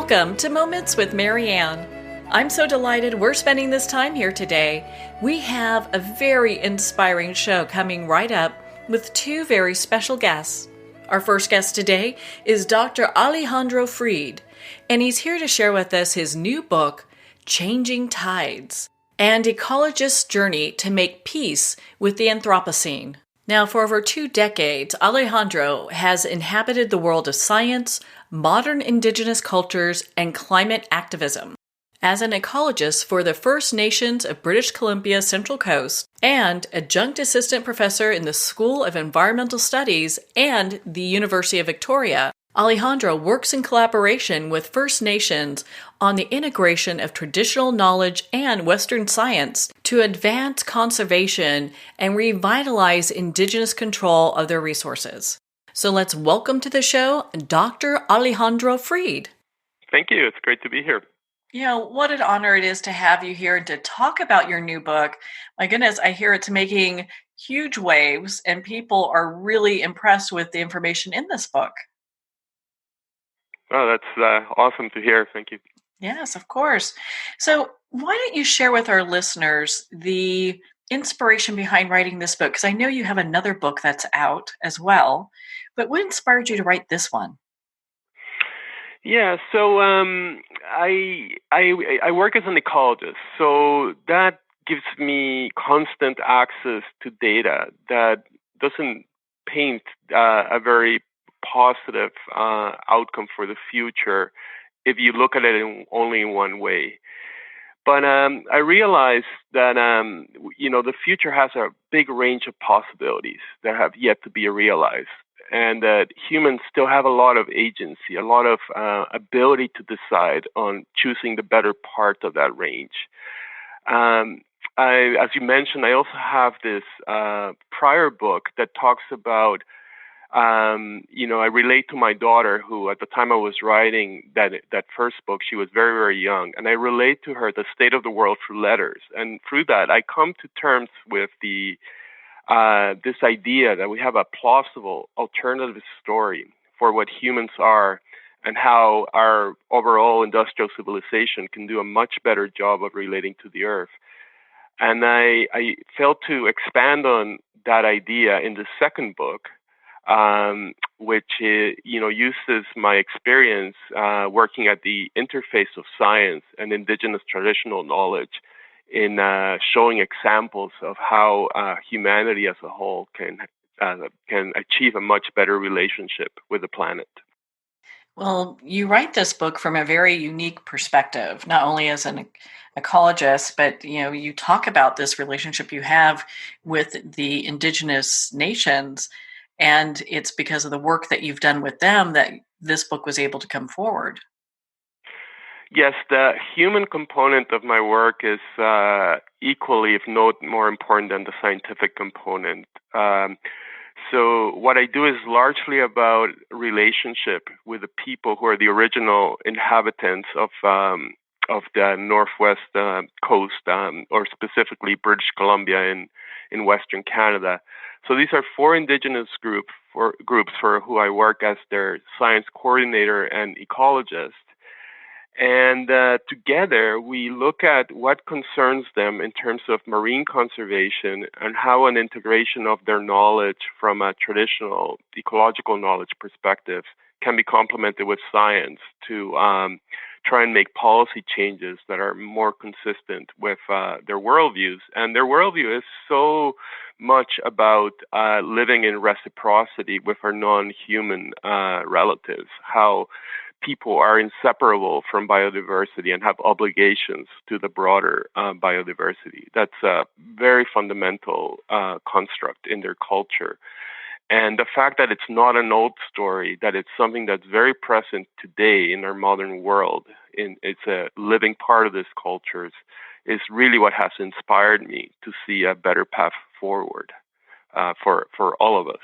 Welcome to Moments with Marianne. I'm so delighted we're spending this time here today. We have a very inspiring show coming right up with two very special guests. Our first guest today is Dr. Alejandro Frid, and he's here to share with us his new book, Changing Tides, and Ecologist's Journey to Make Peace with the Anthropocene. Now, for over 2 decades, Alejandro has inhabited the world of science, modern indigenous cultures, and climate activism. As an ecologist for the First Nations of British Columbia's Central Coast and adjunct assistant professor in the School of Environmental Studies and the University of Victoria, Alejandro works in collaboration with First Nations on the integration of traditional knowledge and Western science to advance conservation and revitalize indigenous control of their resources. So let's welcome to the show Dr. Alejandro Frid. Thank you. It's great to be here. You know, what an honor it is to have you here and to talk about your new book. My goodness, I hear it's making huge waves and people are really impressed with the information in this book. Oh, that's awesome to hear. Thank you. Yes, of course. So why don't you share with our listeners the inspiration behind writing this book? Because I know you have another book that's out as well, but what inspired you to write this one? Yeah, so I work as an ecologist, so that gives me constant access to data that doesn't paint a very positive outcome for the future if you look at it only in one way. But I realized that the future has a big range of possibilities that have yet to be realized, and that humans still have a lot of agency, a lot of ability to decide on choosing the better part of that range. As you mentioned, I also have this prior book that talks about I relate to my daughter who, at the time I was writing that first book, she was very, very young. And I relate to her the state of the world through letters. And through that, I come to terms with this idea that we have a plausible alternative story for what humans are and how our overall industrial civilization can do a much better job of relating to the earth. And I felt to expand on that idea in the second book, which uses my experience working at the interface of science and indigenous traditional knowledge in showing examples of how humanity as a whole can achieve a much better relationship with the planet. Well, you write this book from a very unique perspective, not only as an ecologist, but you talk about this relationship you have with the indigenous nations. And it's because of the work that you've done with them that this book was able to come forward. Yes, the human component of my work is equally, if not more important than the scientific component. So what I do is largely about relationship with the people who are the original inhabitants of the Northwest coast, or specifically British Columbia in Western Canada. So these are 4 indigenous groups for who I work as their science coordinator and ecologist. And together we look at what concerns them in terms of marine conservation and how an integration of their knowledge from a traditional ecological knowledge perspective can be complemented with science to try and make policy changes that are more consistent with their worldviews. And their worldview is so much about living in reciprocity with our non-human relatives, how people are inseparable from biodiversity and have obligations to the broader biodiversity. That's a very fundamental construct in their culture. And the fact that it's not an old story, that it's something that's very present today in our modern world, it's a living part of this culture, is really what has inspired me to see a better path forward for all of us.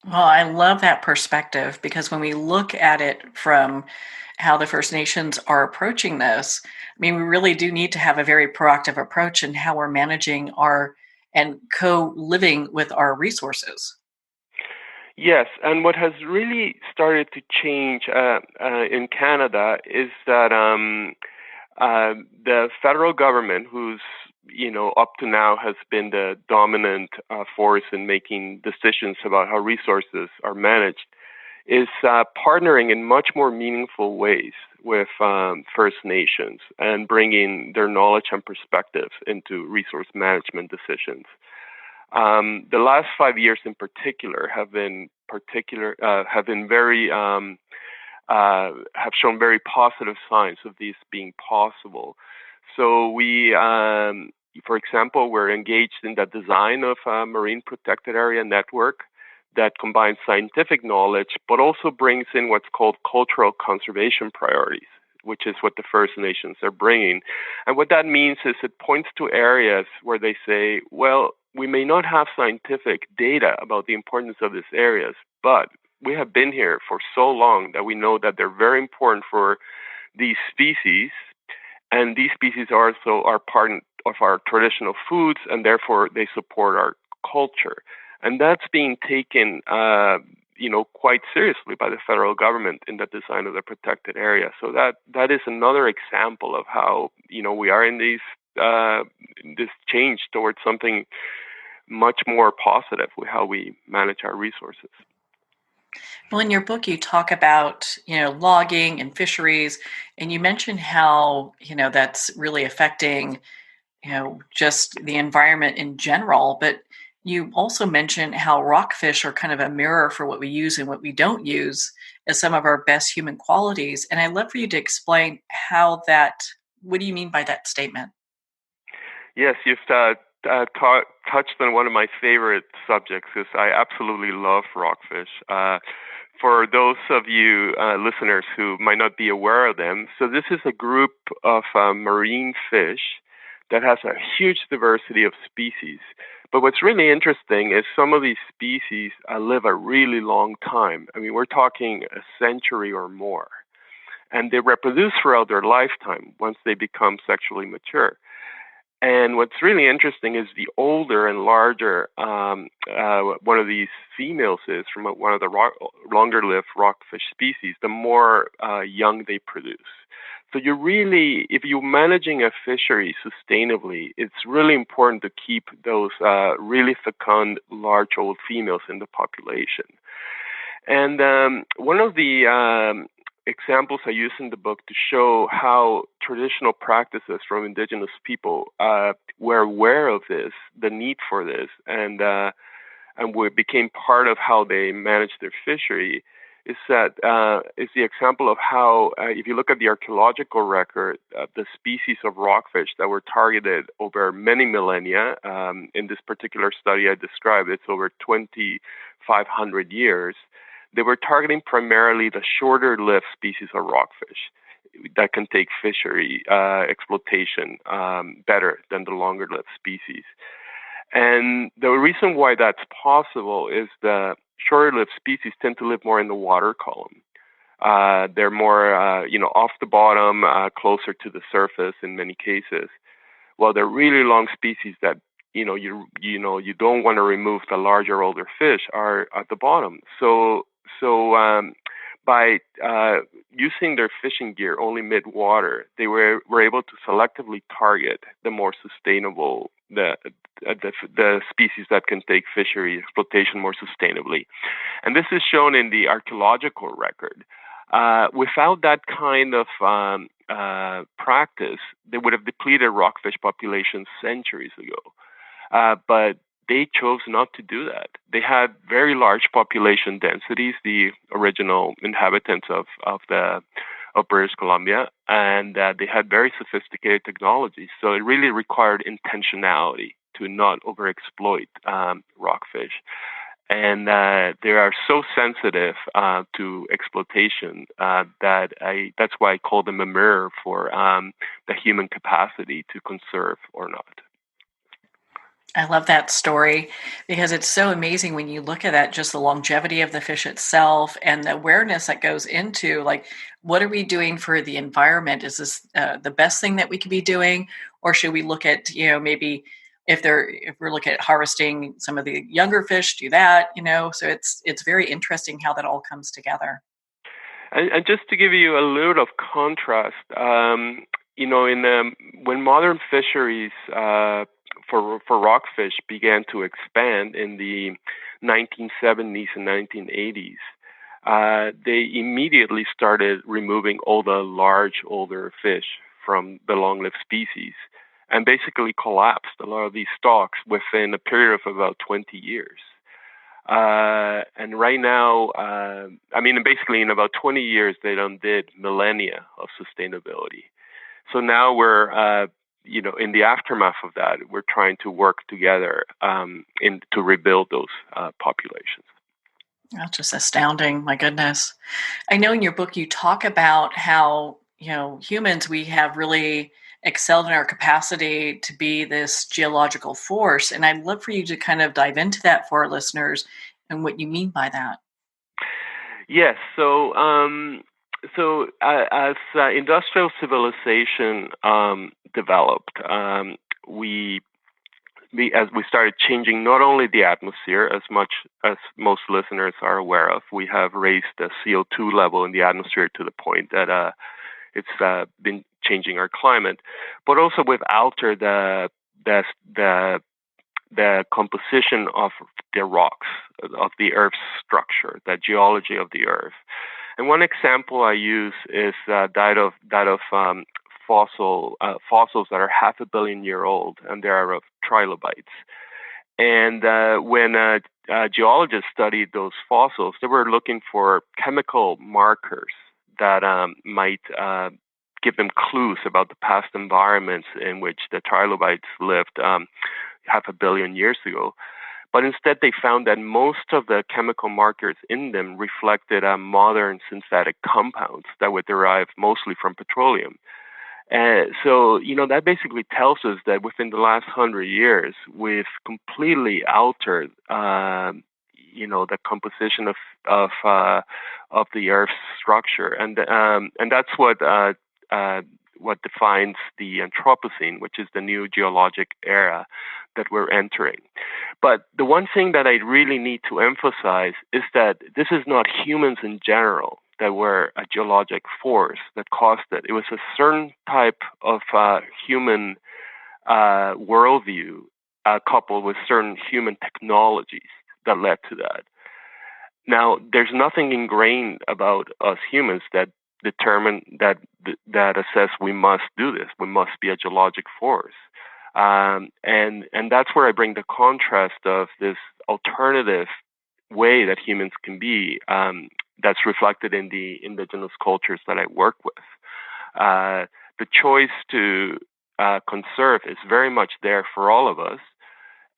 Well, I love that perspective because when we look at it from how the First Nations are approaching this, I mean, we really do need to have a very proactive approach in how we're managing and co-living with our resources. Yes, and what has really started to change in Canada is that the federal government, who's up to now has been the dominant force in making decisions about how resources are managed, is partnering in much more meaningful ways with First Nations and bringing their knowledge and perspectives into resource management decisions. The last 5 years, in particular, have been very have shown very positive signs of these being possible. So for example, we're engaged in the design of a marine protected area network that combines scientific knowledge, but also brings in what's called cultural conservation priorities, which is what the First Nations are bringing. And what that means is it points to areas where they say, well, we may not have scientific data about the importance of these areas, but we have been here for so long that we know that they're very important for these species, and these species also are part of our traditional foods, and therefore they support our culture. And that's being taken, quite seriously by the federal government in the design of the protected area. So that is another example of how we are in this change towards something much more positive with how we manage our resources. Well, in your book, you talk about, logging and fisheries, and you mention how, that's really affecting, just the environment in general. But you also mention how rockfish are kind of a mirror for what we use and what we don't use as some of our best human qualities. And I'd love for you to explain what do you mean by that statement? Yes, you've touched on one of my favorite subjects because I absolutely love rockfish. For those of you listeners who might not be aware of them, so this is a group of marine fish that has a huge diversity of species. But what's really interesting is some of these species live a really long time. I mean, we're talking a century or more. And they reproduce throughout their lifetime once they become sexually mature. And what's really interesting is the older and larger one of these females is from one of the longer-lived rockfish species, the more young they produce. So if you're managing a fishery sustainably, it's really important to keep those really fecund, large old females in the population. And one of the examples I use in the book to show how traditional practices from indigenous people were aware of this, the need for this, and we became part of how they managed their fishery. Is the example of how, if you look at the archaeological record, the species of rockfish that were targeted over many millennia. In this particular study I described, it's over 2,500 years. They were targeting primarily the shorter-lived species of rockfish that can take fishery exploitation better than the longer-lived species. And the reason why that's possible is the shorter-lived species tend to live more in the water column. They're more, off the bottom, closer to the surface in many cases. While they're really long species that you don't want to remove the larger, older fish are at the bottom. So by using their fishing gear only mid-water, they were able to selectively target the more sustainable, the species that can take fishery exploitation more sustainably. And this is shown in the archaeological record. Without that kind of practice, they would have depleted rockfish populations centuries ago. But they chose not to do that. They had very large population densities, the original inhabitants of British Columbia, and they had very sophisticated technology. So it really required intentionality to not overexploit rockfish. And they are so sensitive to exploitation that's why I call them a mirror for the human capacity to conserve or not. I love that story because it's so amazing when you look at that, just the longevity of the fish itself and the awareness that goes into, like, what are we doing for the environment? Is this the best thing that we could be doing? Or should we look at, maybe if we're looking at harvesting some of the younger fish, do that, so it's very interesting how that all comes together. And just to give you a little of contrast, when modern fisheries for rockfish began to expand in the 1970s and 1980s, they immediately started removing all the large, older fish from the long-lived species and basically collapsed a lot of these stocks within a period of about 20 years. And right now, basically in about 20 years, they did millennia of sustainability. So now we're, in the aftermath of that, we're trying to work together to rebuild those populations. That's just astounding. My goodness. I know in your book you talk about how, humans, we have really excelled in our capacity to be this geological force. And I'd love for you to kind of dive into that for our listeners and what you mean by that. Yes. So as industrial civilization developed, as we started changing not only the atmosphere, as much as most listeners are aware of, we have raised the CO2 level in the atmosphere to the point that it's been changing our climate, but also we've altered the composition of the rocks, of the Earth's structure, the geology of the Earth. And one example I use is that of fossils that are 500 million years old, and they are of trilobites. And when geologists studied those fossils, they were looking for chemical markers that might give them clues about the past environments in which the trilobites lived 500 million years ago. But instead, they found that most of the chemical markers in them reflected modern synthetic compounds that were derived mostly from petroleum. So, that basically tells us that within the last 100 years, we've completely altered, the composition of the Earth's structure, and that's what defines the Anthropocene, which is the new geologic era that we're entering. But the one thing that I really need to emphasize is that this is not humans in general that were a geologic force that caused it. It was a certain type of human worldview coupled with certain human technologies that led to that. Now, there's nothing ingrained about us humans that determine that assess we must do this. We must be a geologic force, and that's where I bring the contrast of this alternative way that humans can be. That's reflected in the indigenous cultures that I work with. The choice to conserve is very much there for all of us.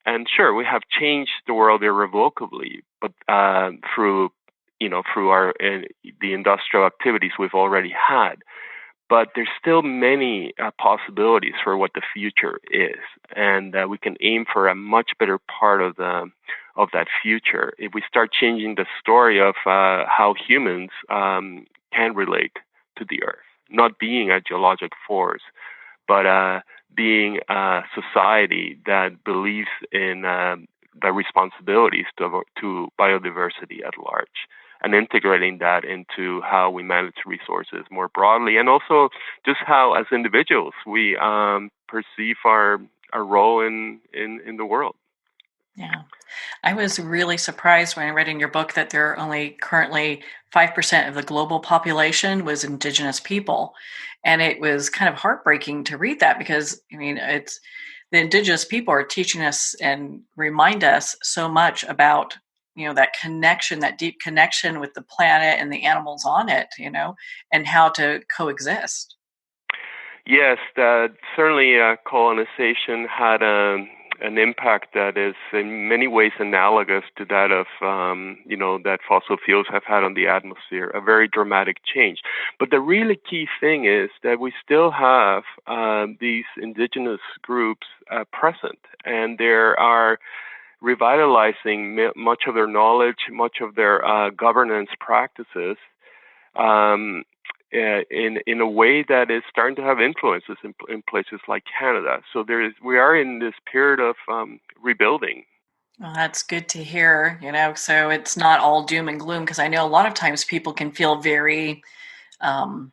And sure, we have changed the world irrevocably, but through our the industrial activities we've already had. But there's still many possibilities for what the future is, and we can aim for a much better part of that future if we start changing the story of how humans can relate to the Earth, not being a geologic force, but being a society that believes in the responsibilities to biodiversity at large, and integrating that into how we manage resources more broadly, and also just how, as individuals, we perceive our role in the world. Yeah. I was really surprised when I read in your book that there are only currently 5% of the global population was indigenous people. And it was kind of heartbreaking to read that because, it's the indigenous people are teaching us and remind us so much about, that connection, that deep connection with the planet and the animals on it, and how to coexist. Yes, certainly colonization had an impact that is in many ways analogous to that of, that fossil fuels have had on the atmosphere, a very dramatic change. But the really key thing is that we still have these indigenous groups present, and there are revitalizing much of their knowledge, much of their governance practices, in a way that is starting to have influences in places like Canada. So we are in this period of rebuilding. Well, that's good to hear, so it's not all doom and gloom, because I know a lot of times people can feel very um,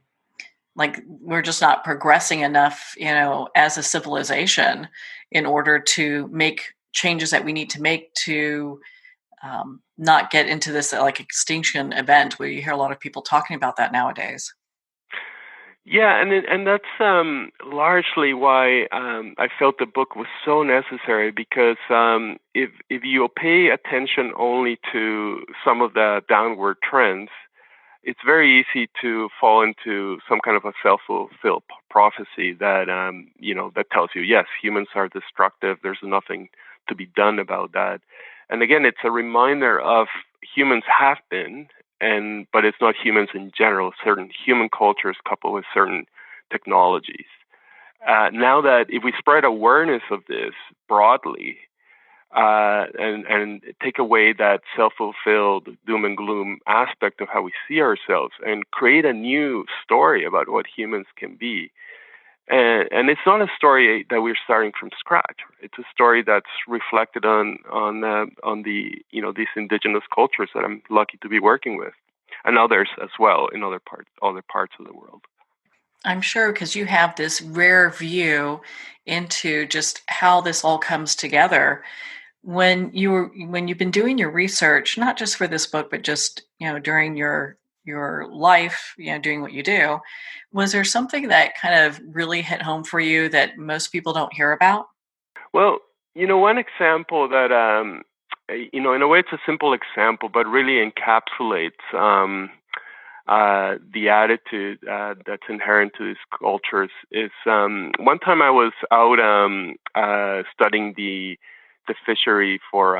like we're just not progressing enough, as a civilization in order to make changes that we need to make to not get into this like extinction event where you hear a lot of people talking about that nowadays. Yeah, and that's largely why I felt the book was so necessary, because if you pay attention only to some of the downward trends, it's very easy to fall into some kind of a self-fulfilled prophecy that that tells you, yes, humans are destructive. There's nothing to be done about that. And again, it's a reminder of humans have been, but it's not humans in general. Certain human cultures coupled with certain technologies. Now that if we spread awareness of this broadly, and take away that self-fulfilled doom and gloom aspect of how we see ourselves, and create a new story about what humans can be. And it's not a story that we're starting from scratch. It's a story that's reflected on the these indigenous cultures that I'm lucky to be working with, and others as well in other parts of the world. I'm sure, because you have this rare view into just how this all comes together. When you've been doing your research, not just for this book, but just during your life, doing what you do, was there something that kind of really hit home for you that most people don't hear about? Well, one example that in a way it's a simple example, but really encapsulates the attitude that's inherent to these cultures is one time I was out studying the fishery for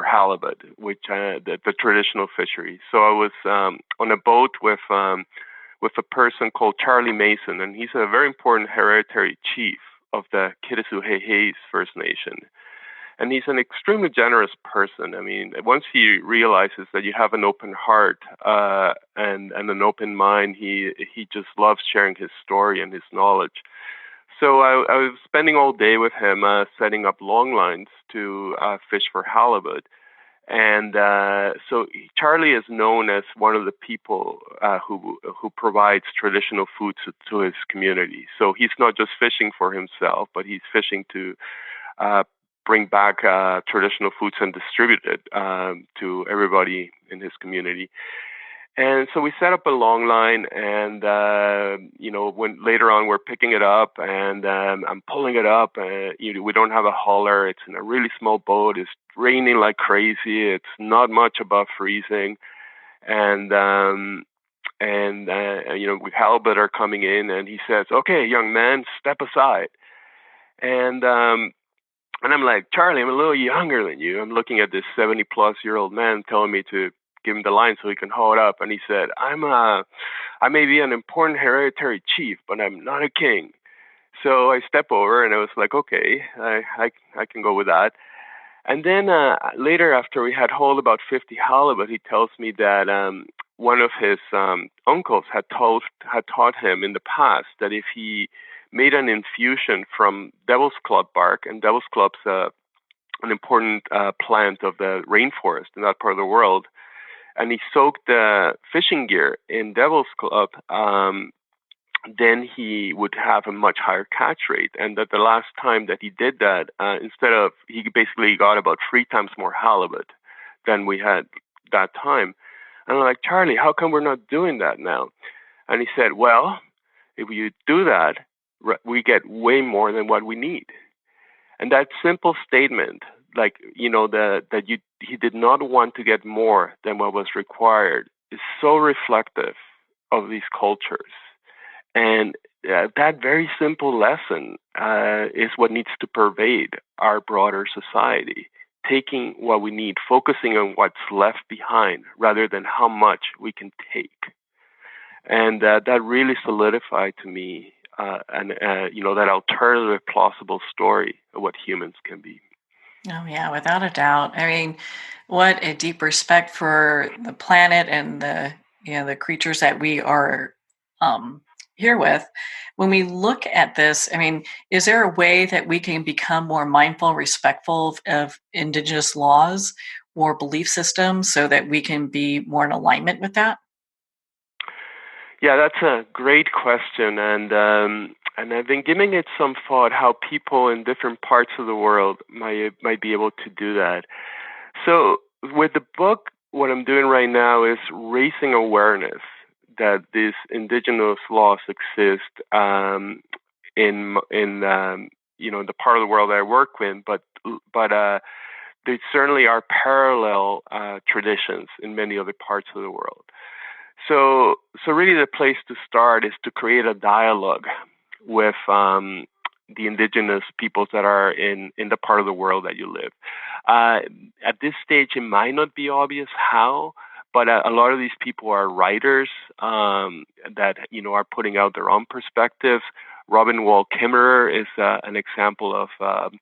halibut, which the traditional fishery. So I was on a boat with a person called Charlie Mason, and he's a very important hereditary chief of the Kitasoo First Nation. And he's an extremely generous person. I mean, once he realizes that you have an open heart and an open mind, he just loves sharing his story and his knowledge. So I was spending all day with him, setting up long lines to fish for halibut. And so Charlie is known as one of the people who provides traditional food to his community. So he's not just fishing for himself, but he's fishing to bring back traditional foods and distribute it to everybody in his community. And so we set up a long line, and when later on we're picking it up, and I'm pulling it up. We don't have a hauler; it's in a really small boat. It's raining like crazy. It's not much above freezing, and with halibut are coming in, and he says, "Okay, young man, step aside." And I'm like, Charlie, I'm a little younger than you. I'm looking at this 70-plus-year-old man telling me to give him the line so he can haul it up. And he said, I may be an important hereditary chief, but I'm not a king. So I step over and I was like, okay, I can go with that. And then later, after we had hauled about 50 halibut, he tells me that one of his uncles had taught him in the past that if he made an infusion from devil's club bark, and devil's club's an important plant of the rainforest in that part of the world, and he soaked the fishing gear in devil's club, then he would have a much higher catch rate. And that the last time that he did that, he basically got about 3 times more halibut than we had that time. And I'm like, Charlie, how come we're not doing that now? And he said, well, if you do that, we get way more than what we need. And that simple statement, he did not want to get more than what was required, is so reflective of these cultures. And that very simple lesson is what needs to pervade our broader society. Taking what we need, focusing on what's left behind rather than how much we can take. And that really solidified to me that alternative plausible story of what humans can be. Oh, yeah, without a doubt. I mean, what a deep respect for the planet and the creatures that we are here with, when we look at this, I mean, is there a way that we can become more mindful, respectful of Indigenous laws or belief systems so that we can be more in alignment with that? Yeah, that's a great question, and I've been giving it some thought how people in different parts of the world might be able to do that. So with the book, what I'm doing right now is raising awareness that these indigenous laws exist in the part of the world that I work in, but there certainly are parallel traditions in many other parts of the world. So really, the place to start is to create a dialogue with the indigenous peoples that are in the part of the world that you live. At this stage, it might not be obvious how, but a lot of these people are writers that are putting out their own perspectives. Robin Wall Kimmerer is an example of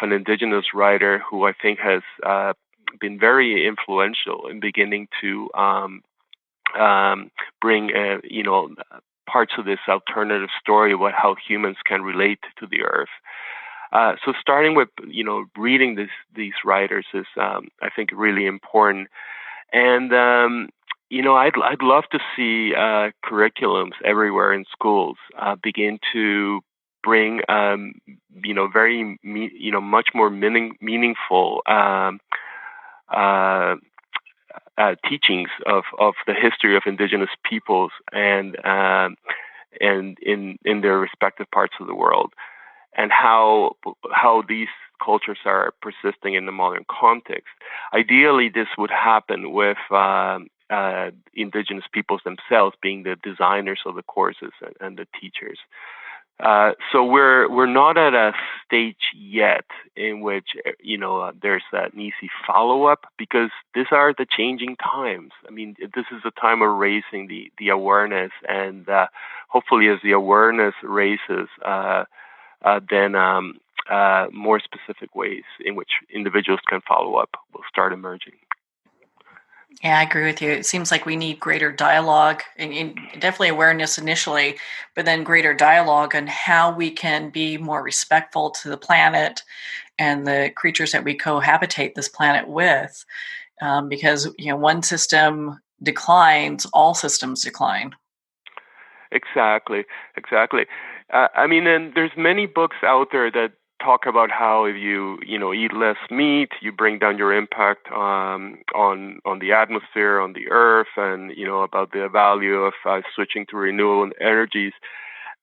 an indigenous writer who I think has been very influential in beginning to bring parts of this alternative story about how humans can relate to the earth. So starting with reading these writers is I think really important, and I'd love to see curriculums everywhere in schools begin to bring very much more meaningful teachings of the history of indigenous peoples and in their respective parts of the world, and how these cultures are persisting in the modern context. Ideally, this would happen with indigenous peoples themselves being the designers of the courses and the teachers. So we're not at a stage yet in which there's an easy follow-up, because these are the changing times. I mean, this is a time of raising the awareness, and hopefully as the awareness raises, then more specific ways in which individuals can follow up will start emerging. Yeah, I agree with you. It seems like we need greater dialogue and definitely awareness initially, but then greater dialogue on how we can be more respectful to the planet and the creatures that we cohabitate this planet with. Because one system declines, all systems decline. Exactly. I mean, and there's many books out there that talk about how if you eat less meat, you bring down your impact on the atmosphere, on the earth, and about the value of switching to renewable energies.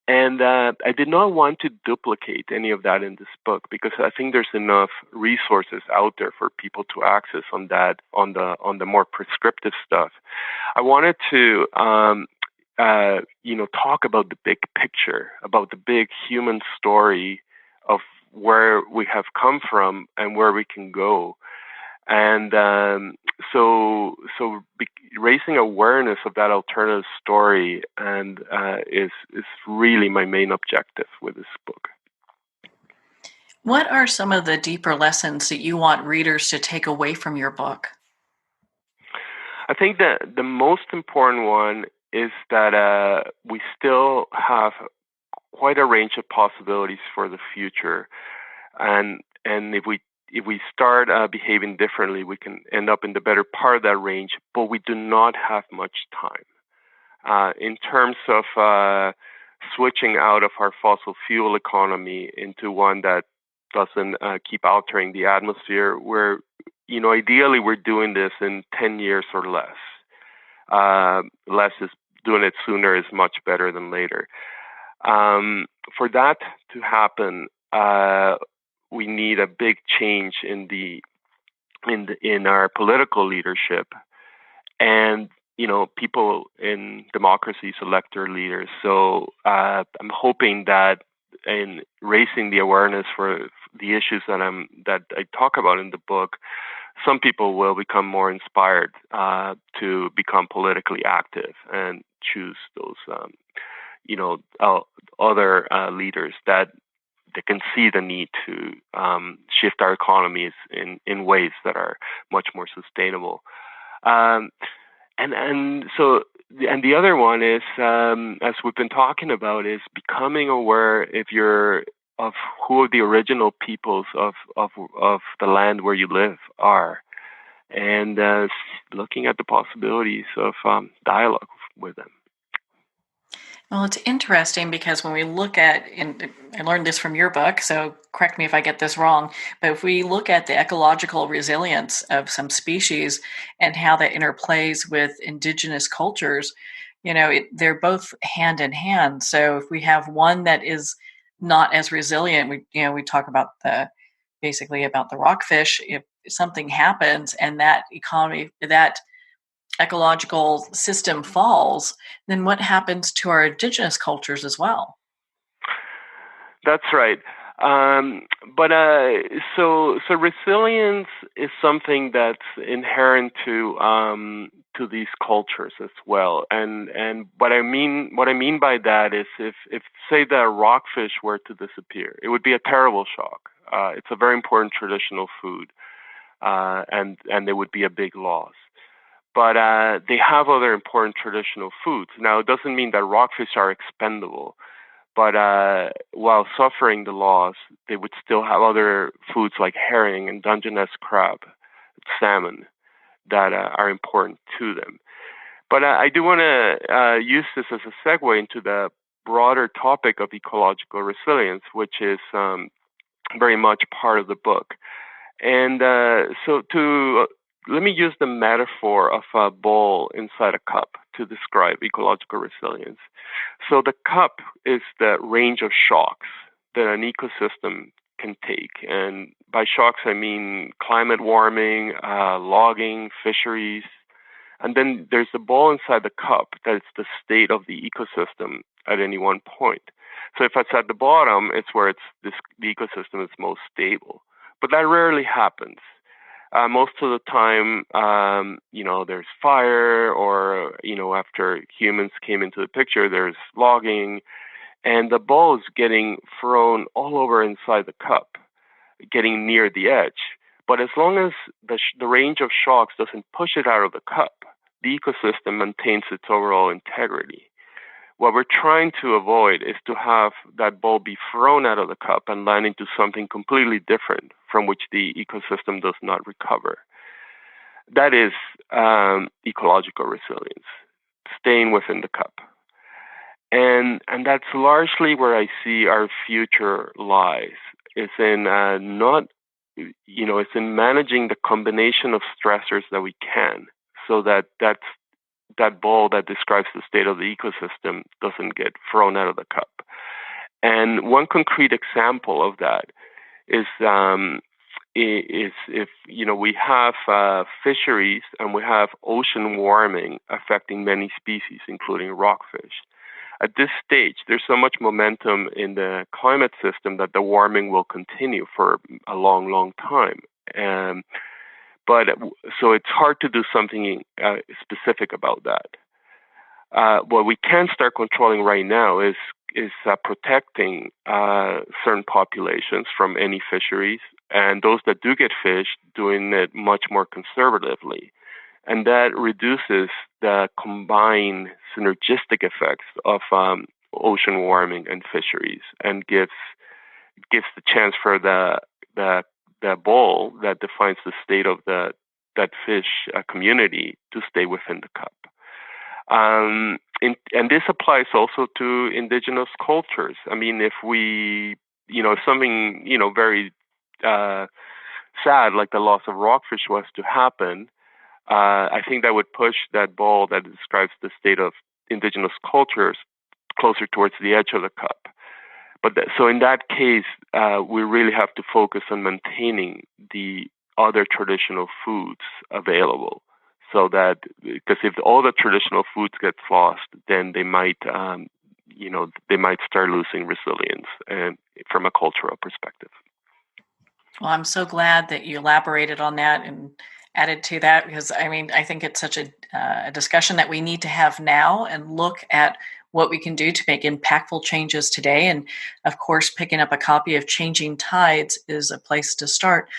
And I did not want to duplicate any of that in this book, because I think there's enough resources out there for people to access on the more prescriptive stuff. I wanted to talk about the big picture, about the big human story of where we have come from and where we can go. And raising awareness of that alternative story and is really my main objective with this book. What are some of the deeper lessons that you want readers to take away from your book? I think that the most important one is that we still have quite a range of possibilities for the future, and if we start behaving differently, we can end up in the better part of that range, but we do not have much time. In terms of switching out of our fossil fuel economy into one that doesn't keep altering the atmosphere, ideally we're doing this in 10 years or less. Less is doing it sooner is much better than later. For that to happen, we need a big change in our political leadership, and people in democracies elect their leaders. So I'm hoping that in raising the awareness for the issues that I talk about in the book, some people will become more inspired to become politically active and choose those other leaders that they can see the need to shift our economies in ways that are much more sustainable. And so and the other one is, as we've been talking about, is becoming aware if you're of who the original peoples of the land where you live are, and looking at the possibilities of dialogue with them. Well, it's interesting because when we look at, and I learned this from your book, so correct me if I get this wrong, but if we look at the ecological resilience of some species and how that interplays with indigenous cultures, they're both hand in hand. So if we have one that is not as resilient, we talk about basically about the rockfish. If something happens and that that ecological system falls, then what happens to our indigenous cultures as well? That's right. But so resilience is something that's inherent to these cultures as well. And what I mean by that is if say the rockfish were to disappear, it would be a terrible shock. It's a very important traditional food, and there would be a big loss. But they have other important traditional foods. Now, it doesn't mean that rockfish are expendable, but while suffering the loss, they would still have other foods like herring and Dungeness crab, salmon, that are important to them. But I do want to use this as a segue into the broader topic of ecological resilience, which is very much part of the book. And so to let me use the metaphor of a bowl inside a cup to describe ecological resilience. So the cup is the range of shocks that an ecosystem can take. And by shocks, I mean climate warming, logging, fisheries. And then there's the bowl inside the cup that's the state of the ecosystem at any one point. So if it's at the bottom, it's where the ecosystem is most stable. But that rarely happens. Most of the time, there's fire, or after humans came into the picture, there's logging, and the ball is getting thrown all over inside the cup, getting near the edge. But as long as the range of shocks doesn't push it out of the cup, the ecosystem maintains its overall integrity. What we're trying to avoid is to have that ball be thrown out of the cup and land into something completely different from which the ecosystem does not recover. That is ecological resilience, staying within the cup. And that's largely where I see our future lies. It's in it's in managing the combination of stressors that we can, so that ball that describes the state of the ecosystem doesn't get thrown out of the cup. And one concrete example of that is if we have fisheries and we have ocean warming affecting many species, including rockfish. At this stage, there's so much momentum in the climate system that the warming will continue for a long, long time. But so it's hard to do something specific about that. What we can start controlling right now is protecting certain populations from any fisheries, and those that do get fished, doing it much more conservatively. And that reduces the combined synergistic effects of ocean warming and fisheries, and gives the chance for the bowl that defines the state of that fish community to stay within the cup. And this applies also to indigenous cultures. I mean, if something very sad like the loss of rockfish was to happen, I think that would push that ball that describes the state of indigenous cultures closer towards the edge of the cup. So in that case, we really have to focus on maintaining the other traditional foods available. So that, because if all the traditional foods get lost, then they might start losing resilience, and from a cultural perspective. Well, I'm so glad that you elaborated on that and added to that, because I think it's such a discussion that we need to have now and look at what we can do to make impactful changes today. And of course, picking up a copy of Changing Tides is a place to start.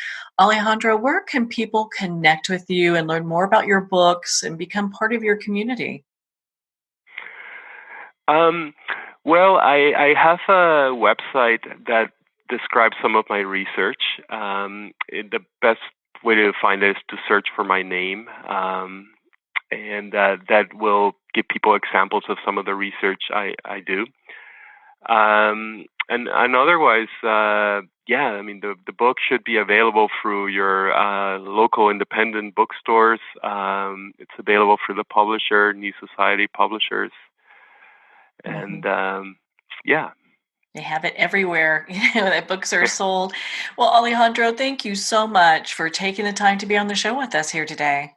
Alejandro, where can people connect with you and learn more about your books and become part of your community? Well, I have a website that describes some of my research. The best way to find it is to search for my name, and that will give people examples of some of the research I do. And otherwise, I mean, the book should be available through your local independent bookstores. It's available through the publisher, New Society Publishers. And They have it everywhere, that books are sold. Well, Alejandro, thank you so much for taking the time to be on the show with us here today.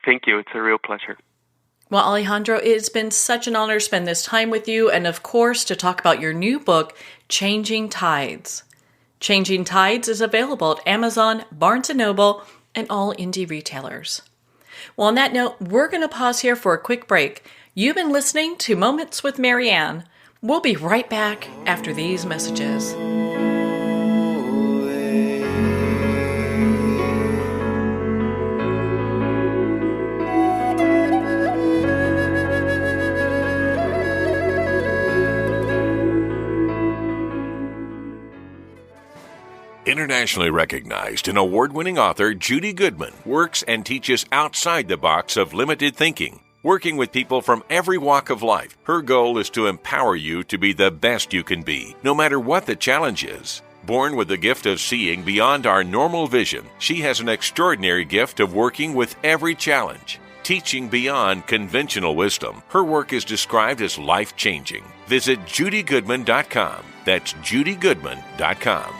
Thank you. It's a real pleasure. Well, Alejandro, it's been such an honor to spend this time with you and, of course, to talk about your new book, Changing Tides. Changing Tides is available at Amazon, Barnes & Noble, and all indie retailers. Well, on that note, we're going to pause here for a quick break. You've been listening to Moments with Marianne. We'll be right back after these messages. Internationally recognized and award-winning author Judy Goodman works and teaches outside the box of limited thinking. Working with people from every walk of life, her goal is to empower you to be the best you can be, no matter what the challenge is. Born with the gift of seeing beyond our normal vision, she has an extraordinary gift of working with every challenge. Teaching beyond conventional wisdom, her work is described as life-changing. Visit judygoodman.com. That's judygoodman.com.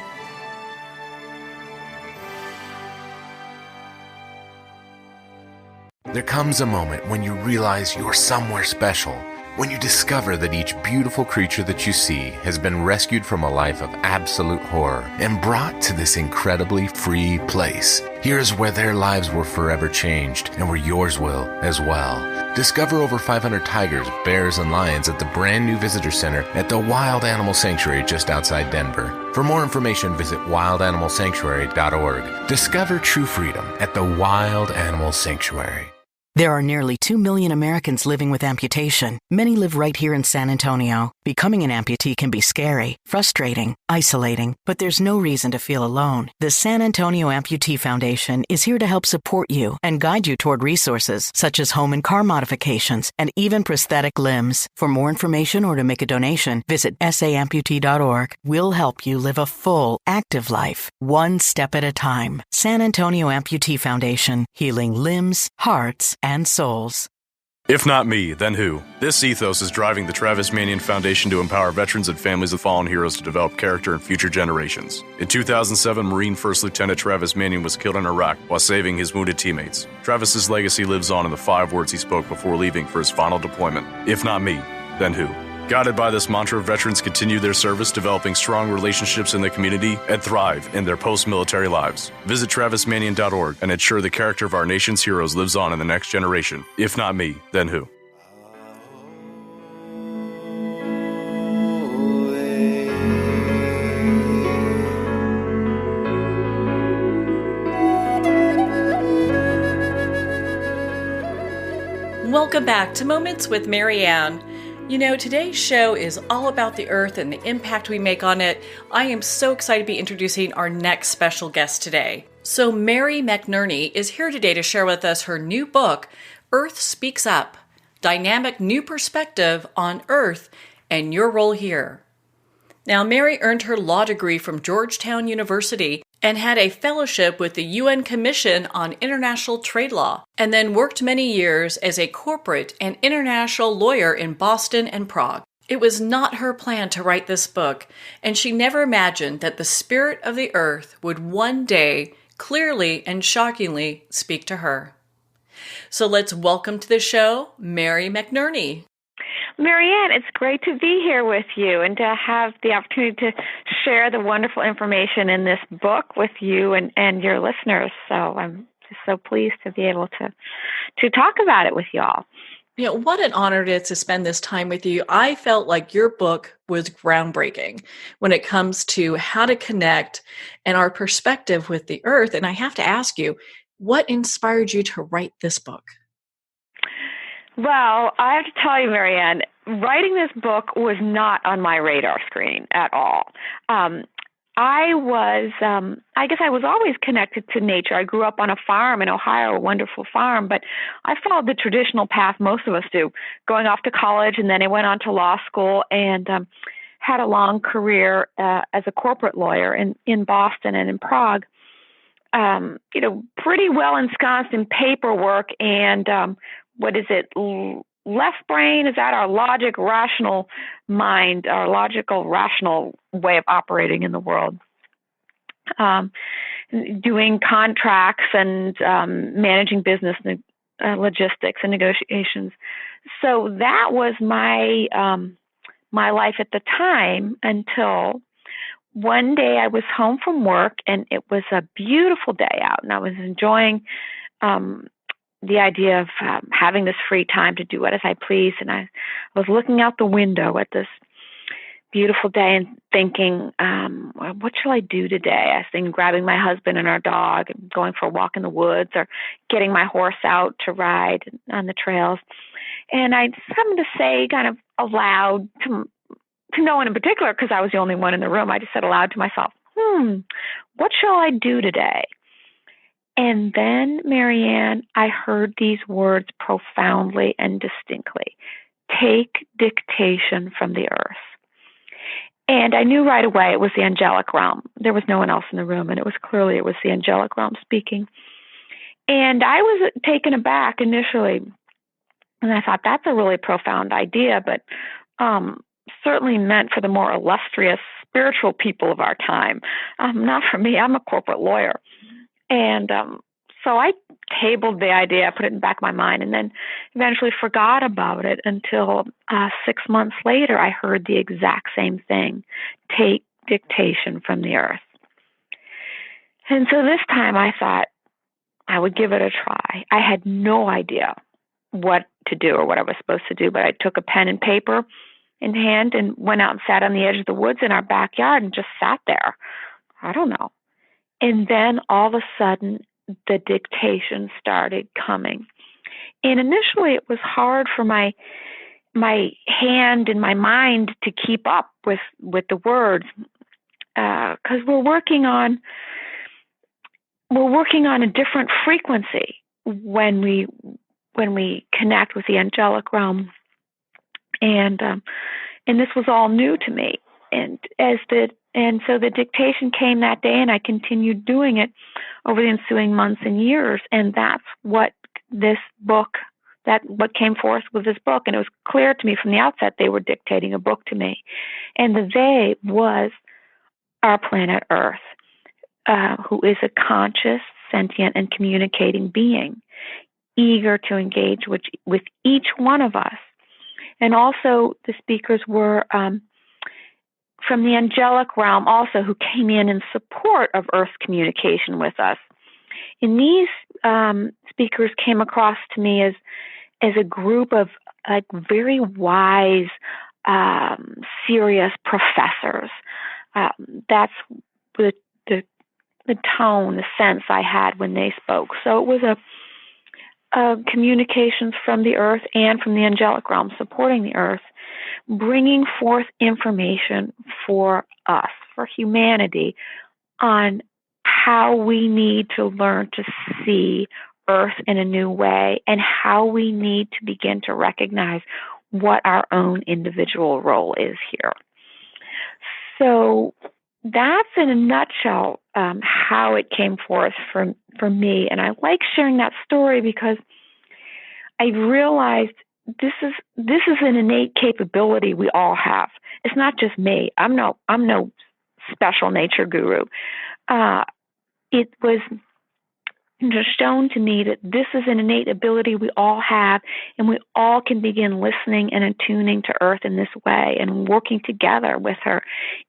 There comes a moment when you realize you're somewhere special, when you discover that each beautiful creature that you see has been rescued from a life of absolute horror and brought to this incredibly free place. Here's where their lives were forever changed and where yours will as well. Discover over 500 tigers, bears, and lions at the brand new visitor center at the Wild Animal Sanctuary just outside Denver. For more information, visit wildanimalsanctuary.org. Discover true freedom at the Wild Animal Sanctuary. There are nearly 2 million Americans living with amputation. Many live right here in San Antonio. Becoming an amputee can be scary, frustrating, isolating, but there's no reason to feel alone. The San Antonio Amputee Foundation is here to help support you and guide you toward resources such as home and car modifications and even prosthetic limbs. For more information or to make a donation, visit saamputee.org. We'll help you live a full, active life, one step at a time. San Antonio Amputee Foundation, healing limbs, hearts, and souls. If not me, then who? This ethos is driving the Travis Manion Foundation to empower veterans and families of fallen heroes to develop character in future generations. In 2007, Marine First Lieutenant Travis Manion was killed in Iraq while saving his wounded teammates. Travis's legacy lives on in the 5 words he spoke before leaving for his final deployment. If not me, then who? Guided by this mantra, veterans continue their service, developing strong relationships in the community, and thrive in their post-military lives. Visit TravisManion.org and ensure the character of our nation's heroes lives on in the next generation. If not me, then who? Welcome back to Moments with Marianne. You know, today's show is all about the earth and the impact we make on it. I am so excited to be introducing our next special guest today. So Mary McNerney is here today to share with us her new book, Earth Speaks Up, Dynamic New Perspective on Earth and Your Role Here. Now, Mary earned her law degree from Georgetown University and had a fellowship with the UN Commission on International Trade Law, and then worked many years as a corporate and international lawyer in Boston and Prague. It was not her plan to write this book, and she never imagined that the spirit of the earth would one day clearly and shockingly speak to her. So let's welcome to the show, Mary McNerney. Marianne, it's great to be here with you and to have the opportunity to share the wonderful information in this book with you and your listeners. So I'm just so pleased to be able to talk about it with y'all. You know, what an honor it is to spend this time with you. I felt like your book was groundbreaking when it comes to how to connect and our perspective with the earth. And I have to ask you, what inspired you to write this book? Well, I have to tell you, Marianne, writing this book was not on my radar screen at all. I guess I was always connected to nature. I grew up on a farm in Ohio, a wonderful farm, but I followed the traditional path most of us do, going off to college, and then I went on to law school and had a long career as a corporate lawyer in Boston and in Prague. Pretty well ensconced in paperwork and left brain, is that our logic, rational mind, our logical, rational way of operating in the world. Doing contracts and managing business logistics and negotiations. So that was my life at the time until one day I was home from work and it was a beautiful day out and I was enjoying the idea of having this free time to do it as I please. And I was looking out the window at this beautiful day and thinking, what shall I do today? I was thinking grabbing my husband and our dog and going for a walk in the woods or getting my horse out to ride on the trails. And I happened to say kind of aloud to no one in particular, because I was the only one in the room, I just said aloud to myself, what shall I do today? And then, Marianne, I heard these words profoundly and distinctly. Take dictation from the earth. And I knew right away it was the angelic realm. There was no one else in the room, and it was the angelic realm speaking. And I was taken aback initially. And I thought, that's a really profound idea, but certainly meant for the more illustrious spiritual people of our time. Not for me. I'm a corporate lawyer. And so I tabled the idea, put it in the back of my mind, and then eventually forgot about it until 6 months later, I heard the exact same thing, take dictation from the earth. And so this time I thought I would give it a try. I had no idea what to do or what I was supposed to do, but I took a pen and paper in hand and went out and sat on the edge of the woods in our backyard and just sat there. I don't know. And then all of a sudden, the dictation started coming. And initially, it was hard for my hand and my mind to keep up with the words, because we're working on a different frequency when we connect with the angelic realm. And this was all new to me. And so the dictation came that day, and I continued doing it over the ensuing months and years. And that's what what came forth with this book. And it was clear to me from the outset they were dictating a book to me. And the they was our planet Earth, who is a conscious, sentient, and communicating being, eager to engage with each one of us. And also the speakers were from the angelic realm also, who came in support of Earth's communication with us. And these speakers came across to me as a group of very wise, serious professors. That's the tone, the sense I had when they spoke. So it was a communications from the earth and from the angelic realm supporting the earth, bringing forth information for us, for humanity, on how we need to learn to see Earth in a new way and how we need to begin to recognize what our own individual role is here. So that's in a nutshell how it came forth for me. And I like sharing that story because I realized this is an innate capability we all have. It's not just me. I'm no special nature guru. It was shown to me that this is an innate ability we all have, and we all can begin listening and attuning to Earth in this way and working together with her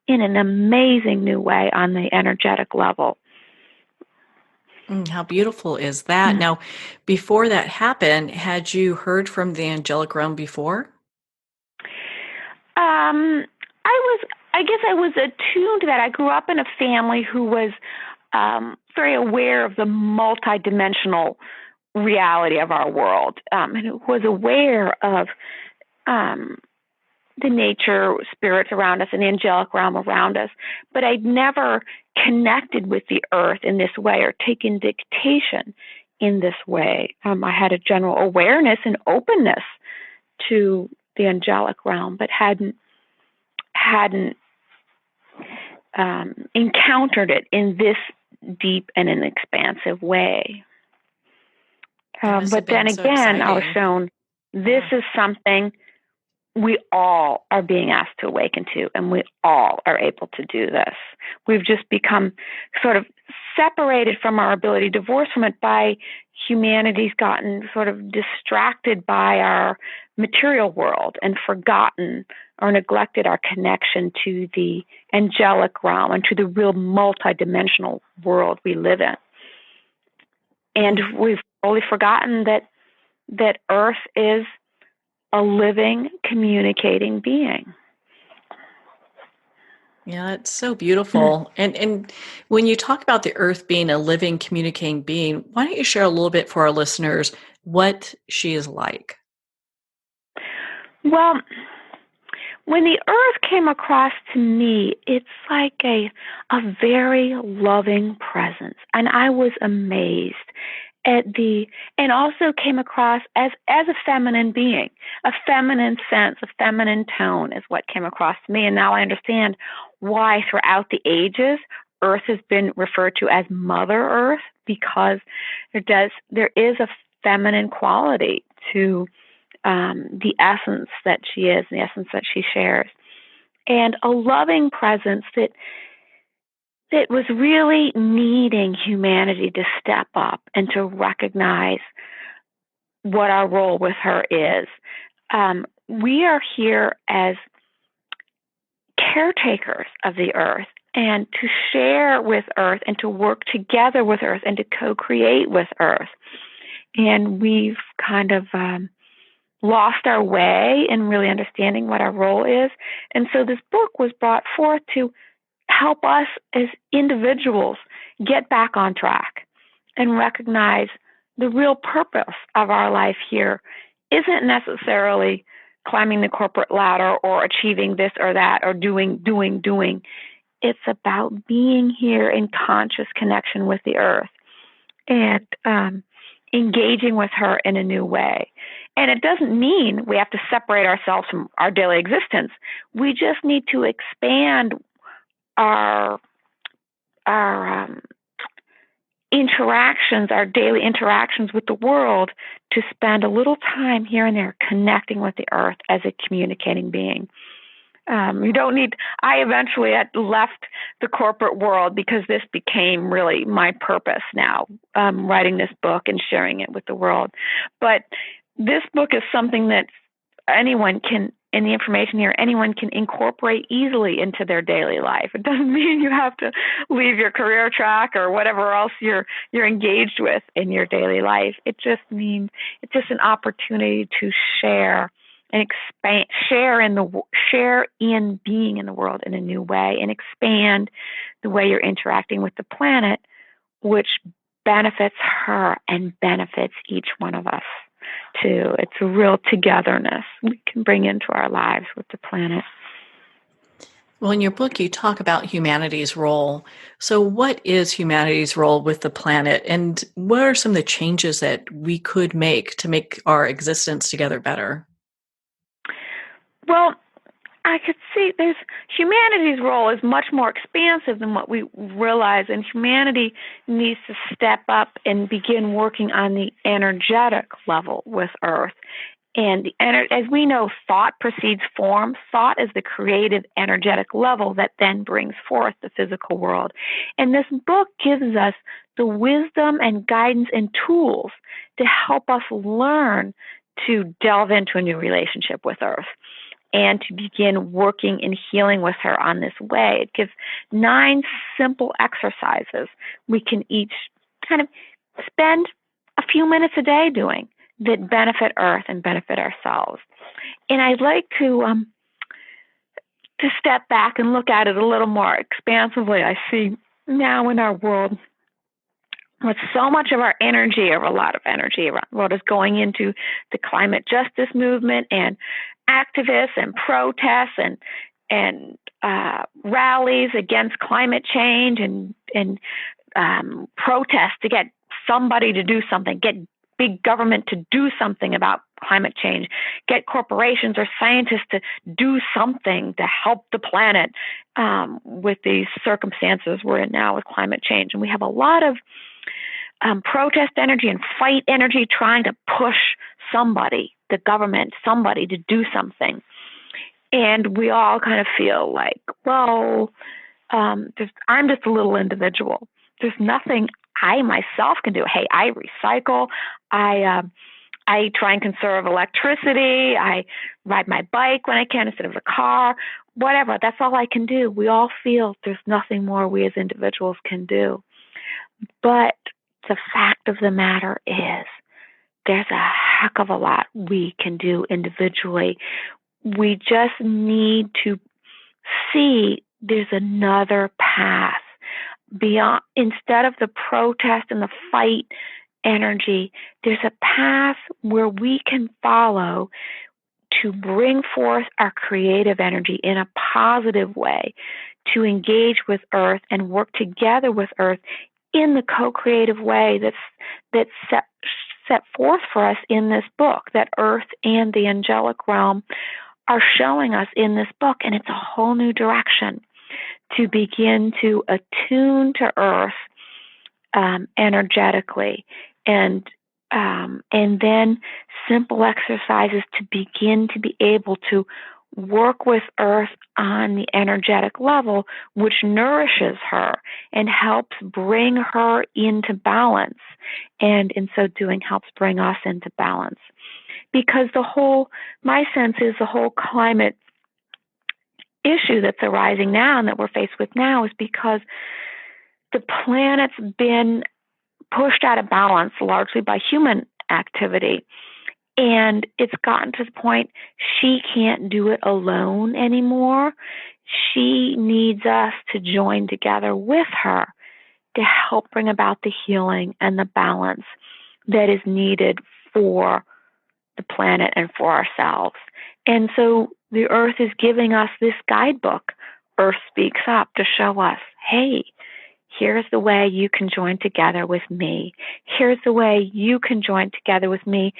in an amazing new way on the energetic level. How beautiful is that? Now, before that happened, had you heard from the angelic realm before? I guess I was attuned to that. I grew up in a family who was very aware of the multidimensional reality of our world, and who was aware of the nature spirits around us and the angelic realm around us, but I'd never connected with the earth in this way or taken dictation in this way. I had a general awareness and openness to the angelic realm, but hadn't encountered it in this deep and an expansive way. But then again, I was shown this is something we all are being asked to awaken to, and we all are able to do this. We've just become sort of separated from our ability, divorced from it by humanity's gotten sort of distracted by our material world and forgotten or neglected our connection to the angelic realm and to the real multidimensional world we live in. And we've totally forgotten that Earth is a living, communicating being. Yeah, it's so beautiful. And when you talk about the earth being a living, communicating being, why don't you share a little bit for our listeners what she is like? Well, when the earth came across to me, it's like a very loving presence. And I was amazed at and also came across as a feminine being, a feminine sense, a feminine tone is what came across to me. And now I understand why throughout the ages, Earth has been referred to as Mother Earth, because there is a feminine quality to the essence that she is, the essence that she shares, and a loving presence that was really needing humanity to step up and to recognize what our role with her is. We are here as caretakers of the earth, and to share with earth and to work together with earth and to co-create with earth. And we've kind of lost our way in really understanding what our role is. And so this book was brought forth to help us as individuals get back on track and recognize the real purpose of our life here isn't necessarily climbing the corporate ladder or achieving this or that or doing. It's about being here in conscious connection with the earth and engaging with her in a new way. And it doesn't mean we have to separate ourselves from our daily existence. We just need to expand our interactions, our daily interactions with the world, to spend a little time here and there connecting with the earth as a communicating being. You don't need. I eventually had left the corporate world because this became really my purpose now, writing this book and sharing it with the world. But this book is something that anyone can, in the information here, anyone can incorporate easily into their daily life. It doesn't mean you have to leave your career track or whatever else you're engaged with in your daily life. It just means it's just an opportunity to share and expand, share in being in the world in a new way, and expand the way you're interacting with the planet, which benefits her and benefits each one of us too. It's a real togetherness we can bring into our lives with the planet. Well, in your book, you talk about humanity's role. So what is humanity's role with the planet, and what are some of the changes that we could make to make our existence together better? Well, I could see humanity's role is much more expansive than what we realize, and humanity needs to step up and begin working on the energetic level with Earth. And as we know, thought precedes form. Thought is the creative, energetic level that then brings forth the physical world. And this book gives us the wisdom and guidance and tools to help us learn to delve into a new relationship with Earth and to begin working and healing with her on this way. It gives 9 simple exercises we can each kind of spend a few minutes a day doing that benefit Earth and benefit ourselves. And I'd like to step back and look at it a little more expansively. I see now in our world with so much of our energy, or a lot of energy around the world, is going into the climate justice movement and activists and protests and rallies against climate change and protests to get somebody to do something, get big government to do something about climate change, get corporations or scientists to do something to help the planet with these circumstances we're in now with climate change. And we have a lot of protest energy and fight energy trying to push somebody, the government, somebody to do something. And we all kind of feel like, well, I'm just a little individual. There's nothing I myself can do. Hey, I recycle. I try and conserve electricity. I ride my bike when I can instead of a car, whatever. That's all I can do. We all feel there's nothing more we as individuals can do. But the fact of the matter is there's a heck of a lot we can do individually. We just need to see there's another path beyond. Instead of the protest and the fight energy, there's a path where we can follow to bring forth our creative energy in a positive way, to engage with Earth and work together with Earth in the co-creative way that's set forth for us in this book, that Earth and the angelic realm are showing us in this book. And it's a whole new direction to begin to attune to Earth energetically, and then simple exercises to begin to be able to work with Earth on the energetic level, which nourishes her and helps bring her into balance, and in so doing helps bring us into balance. Because my sense is the whole climate issue that's arising now and that we're faced with now is because the planet's been pushed out of balance largely by human activity. And it's gotten to the point she can't do it alone anymore. She needs us to join together with her to help bring about the healing and the balance that is needed for the planet and for ourselves. And so the Earth is giving us this guidebook, Earth Speaks Up, to show us, hey, here's the way you can join together with me. Here's the way you can join together with me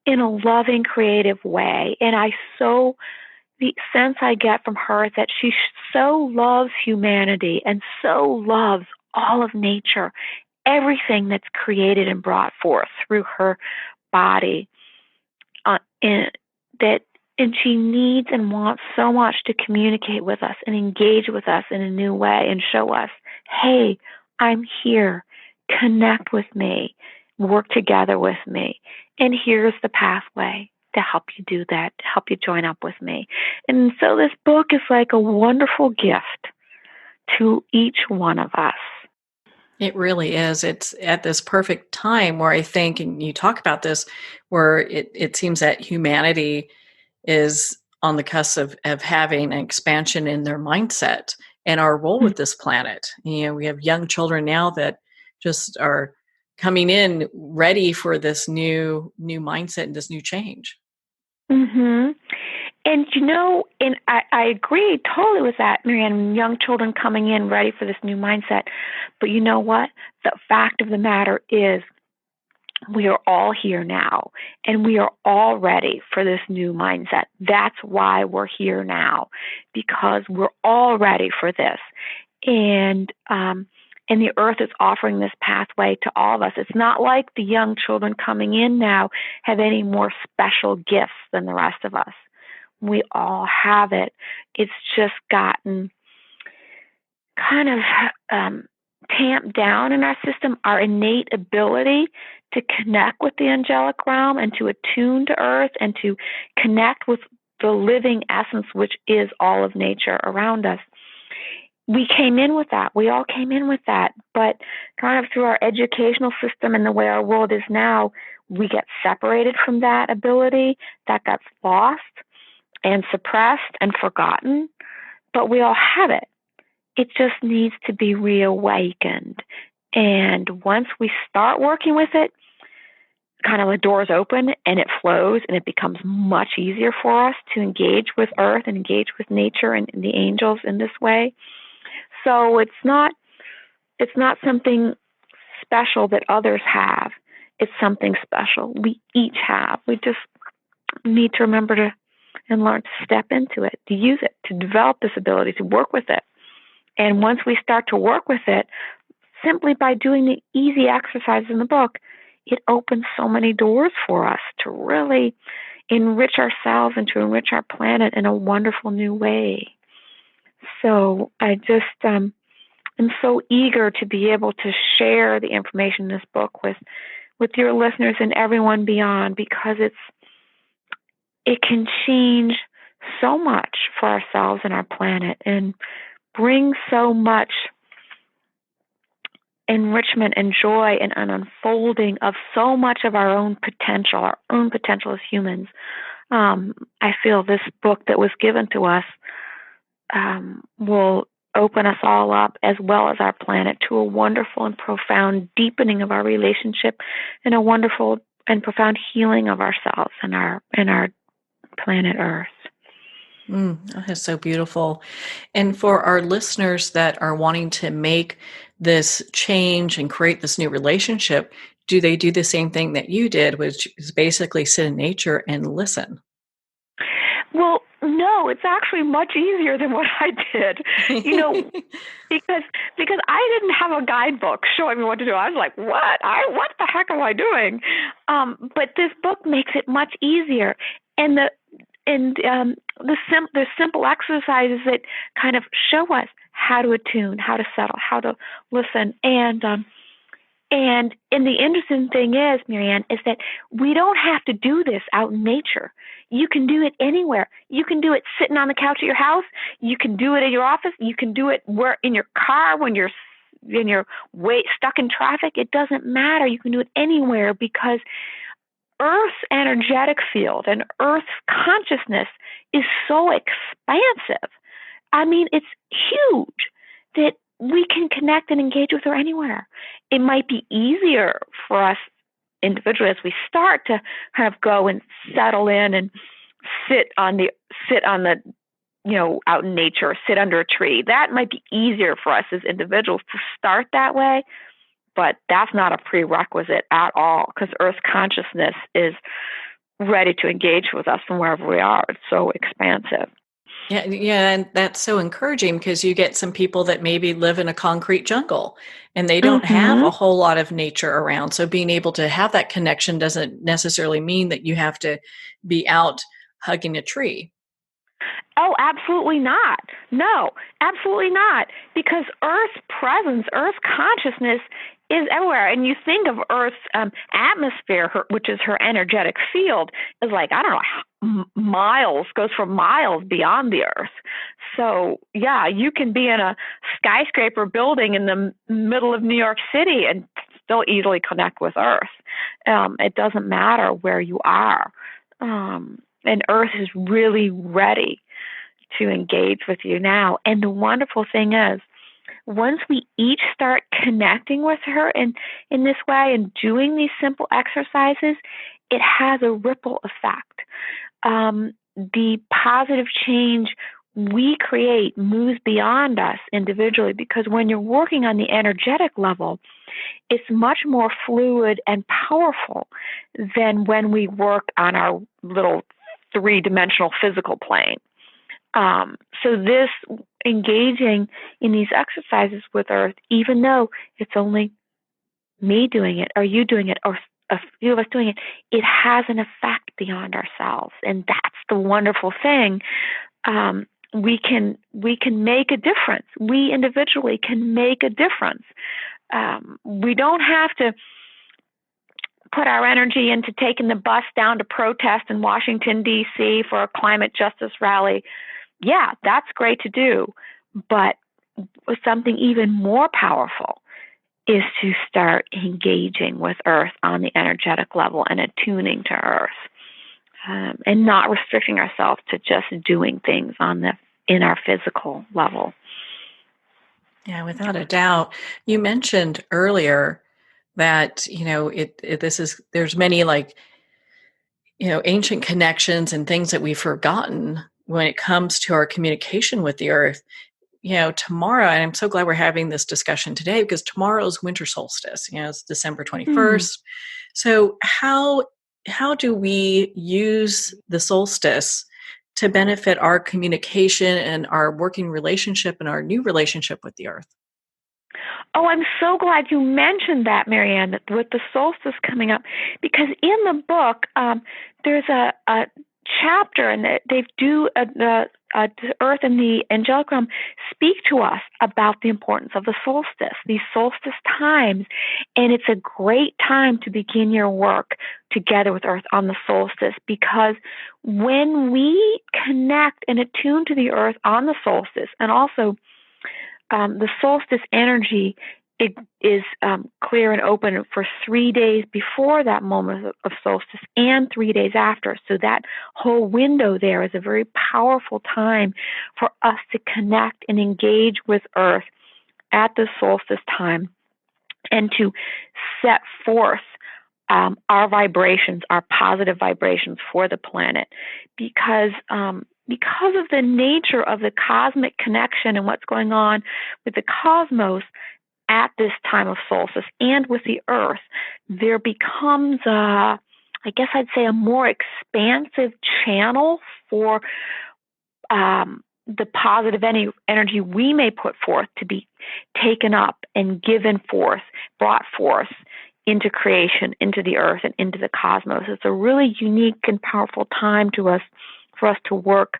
in a loving, creative way. And the sense I get from her is that she so loves humanity and so loves all of nature, everything that's created and brought forth through her body, and she needs and wants so much to communicate with us and engage with us in a new way and show us, hey, I'm here. Connect with me. Work together with me. And here's the pathway to help you do that, to help you join up with me. And so this book is like a wonderful gift to each one of us. It really is. It's at this perfect time where I think, and you talk about this, where it seems that humanity is on the cusp of having an expansion in their mindset and our role with this planet. You know, we have young children now that just are coming in ready for this new mindset and this new change. Mm-hmm. And, and I agree totally with that, Marianne, young children coming in ready for this new mindset. But you know what? The fact of the matter is we are all here now, and we are all ready for this new mindset. That's why we're here now, because we're all ready for this. And the Earth is offering this pathway to all of us. It's not like the young children coming in now have any more special gifts than the rest of us. We all have it. It's just gotten kind of tamped down in our system, our innate ability to connect with the angelic realm and to attune to Earth and to connect with the living essence, which is all of nature around us. We came in with that. We all came in with that. But kind of through our educational system and the way our world is now, we get separated from that ability. That got lost and suppressed and forgotten. But we all have it. It just needs to be reawakened. And once we start working with it, kind of the doors open and it flows, and it becomes much easier for us to engage with Earth and engage with nature and the angels in this way. So it's not something special that others have. It's something special we each have. We just need to remember to and learn to step into it, to use it, to develop this ability, to work with it. And once we start to work with it, simply by doing the easy exercises in the book, it opens so many doors for us to really enrich ourselves and to enrich our planet in a wonderful new way. So I just am so eager to be able to share the information in this book with your listeners and everyone beyond, because it can change so much for ourselves and our planet and bring so much enrichment and joy and an unfolding of so much of our own potential as humans. I feel this book that was given to us will open us all up, as well as our planet, to a wonderful and profound deepening of our relationship and a wonderful and profound healing of ourselves and our planet Earth. That is so beautiful. And for our listeners that are wanting to make this change and create this new relationship, do they do the same thing that you did, which is basically sit in nature and listen? Well, no, it's actually much easier than what I did, because I didn't have a guidebook showing me what to do. I was like, what the heck am I doing? But this book makes it much easier. And the simple exercises that kind of show us how to attune, how to settle, how to listen. And the interesting thing is, Marianne, is that we don't have to do this out in nature. You can do it anywhere. You can do it sitting on the couch at your house. You can do it in your office. You can do it in your car when you're stuck in traffic. It doesn't matter. You can do it anywhere, because Earth's energetic field and Earth's consciousness is so expansive. I mean, it's huge that we can connect and engage with her anywhere. It might be easier for us individually as we start to kind of go and settle in and sit on the out in nature, or sit under a tree. That might be easier for us as individuals to start that way. But that's not a prerequisite at all, because Earth consciousness is ready to engage with us from wherever we are. It's so expansive. Yeah, and that's so encouraging, because you get some people that maybe live in a concrete jungle and they don't have a whole lot of nature around. So being able to have that connection doesn't necessarily mean that you have to be out hugging a tree. Oh, absolutely not. No, absolutely not. Because Earth's presence, Earth's consciousness is everywhere. And you think of Earth's atmosphere, which is her energetic field, is like, I don't know, miles, goes for miles beyond the Earth. So, yeah, you can be in a skyscraper building in the middle of New York City and still easily connect with Earth. It doesn't matter where you are. And Earth is really ready to engage with you now. And the wonderful thing is, once we each start connecting with her in this way and doing these simple exercises, it has a ripple effect. The positive change we create moves beyond us individually, because when you're working on the energetic level, it's much more fluid and powerful than when we work on our little three-dimensional physical plane. So this engaging in these exercises with Earth, even though it's only me doing it or you doing it or a few of us doing it, it has an effect beyond ourselves. And that's the wonderful thing. We can make a difference. We individually can make a difference. We don't have to put our energy into taking the bus down to protest in Washington, D.C. for a climate justice rally. Yeah, that's great to do. But something even more powerful is to start engaging with Earth on the energetic level and attuning to Earth, and not restricting ourselves to just doing things in our physical level. Yeah, without a doubt. You mentioned earlier that, there's many ancient connections and things that we've forgotten when it comes to our communication with the earth. Tomorrow, and I'm so glad we're having this discussion today, because tomorrow's winter solstice, it's December 21st. So how do we use the solstice to benefit our communication and our working relationship and our new relationship with the earth? Oh, I'm so glad you mentioned that, Marianne, that with the solstice coming up, because in the book, there's a chapter, and they do the Earth and the angelic realm speak to us about the importance of the solstice, these solstice times, and it's a great time to begin your work together with Earth on the solstice, because when we connect and attune to the Earth on the solstice, and also the solstice energy, it is clear and open for 3 days before that moment of solstice and 3 days after. So that whole window there is a very powerful time for us to connect and engage with Earth at the solstice time, and to set forth our vibrations, our positive vibrations for the planet, because of the nature of the cosmic connection and what's going on with the cosmos at this time of solstice and with the Earth, there becomes, I guess I'd say, a more expansive channel for the positive energy we may put forth to be taken up and given forth, brought forth into creation, into the Earth, and into the cosmos. It's a really unique and powerful time for us to work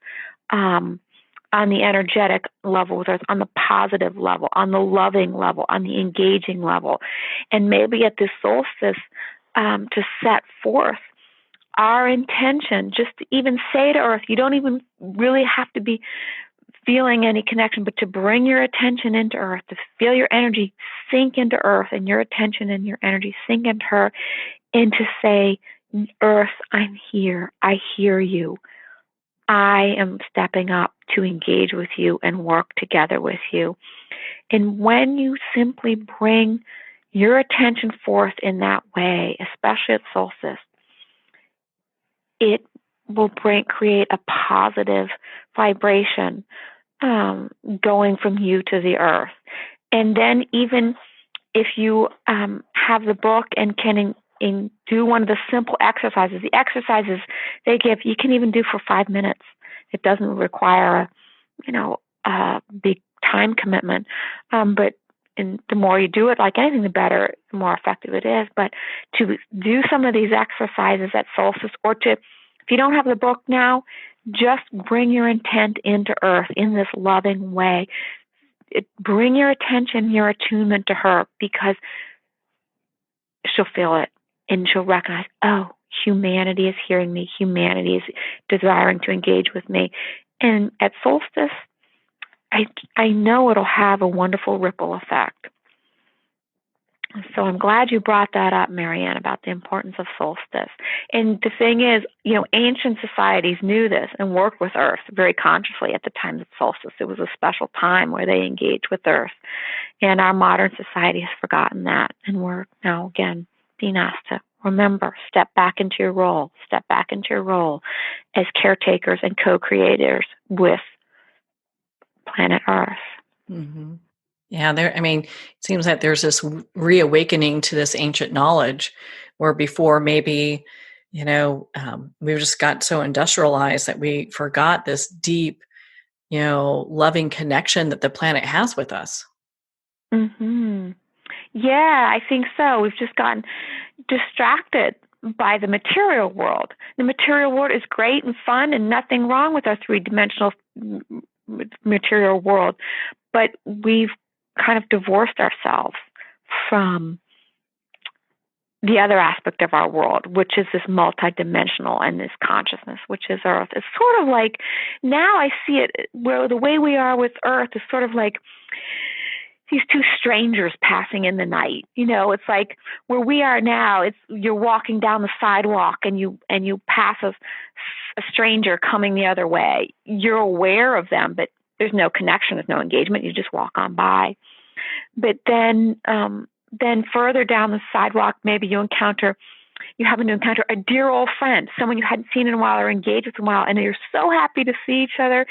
on the energetic level with Earth, on the positive level, on the loving level, on the engaging level. And maybe at this solstice, to set forth our intention, just to even say to Earth, you don't even really have to be feeling any connection, but to bring your attention into Earth, to feel your energy sink into Earth, and your attention and your energy sink into her, and to say, Earth, I'm here. I hear you. I am stepping up to engage with you and work together with you. And when you simply bring your attention forth in that way, especially at solstice, it will create a positive vibration going from you to the Earth. And then even if you have the book and can do one of the simple exercises, the exercises they give, you can even do for 5 minutes. It doesn't require a big time commitment. But the more you do it, like anything, the better, the more effective it is. But to do some of these exercises at solstice, or if you don't have the book now, just bring your intent into Earth in this loving way. Bring your attention, your attunement to her, because she'll feel it and she'll recognize, oh, humanity is hearing me. Humanity is desiring to engage with me. And at solstice, I know it'll have a wonderful ripple effect. So I'm glad you brought that up, Marianne, about the importance of solstice. And the thing is, ancient societies knew this and worked with Earth very consciously at the time of solstice. It was a special time where they engaged with Earth. And our modern society has forgotten that. And we're now, again, being asked to remember, step back into your role as caretakers and co-creators with planet Earth. Mm-hmm. Yeah, it seems that there's this reawakening to this ancient knowledge, where before maybe, we just got so industrialized that we forgot this deep, loving connection that the planet has with us. Mm-hmm. Yeah, I think so. We've just gotten distracted by the material world. The material world is great and fun, and nothing wrong with our three-dimensional material world, but we've kind of divorced ourselves from the other aspect of our world, which is this multidimensional and this consciousness, which is Earth. It's sort of like, now I see it, where the way we are with Earth is sort of like these two strangers passing in the night. It's like where we are now, you're walking down the sidewalk and you pass a stranger coming the other way. You're aware of them, but there's no connection, there's no engagement. You just walk on by. But then then further down the sidewalk, maybe you happen to encounter a dear old friend, someone you hadn't seen in a while or engaged with in a while, and you're so happy to see each other,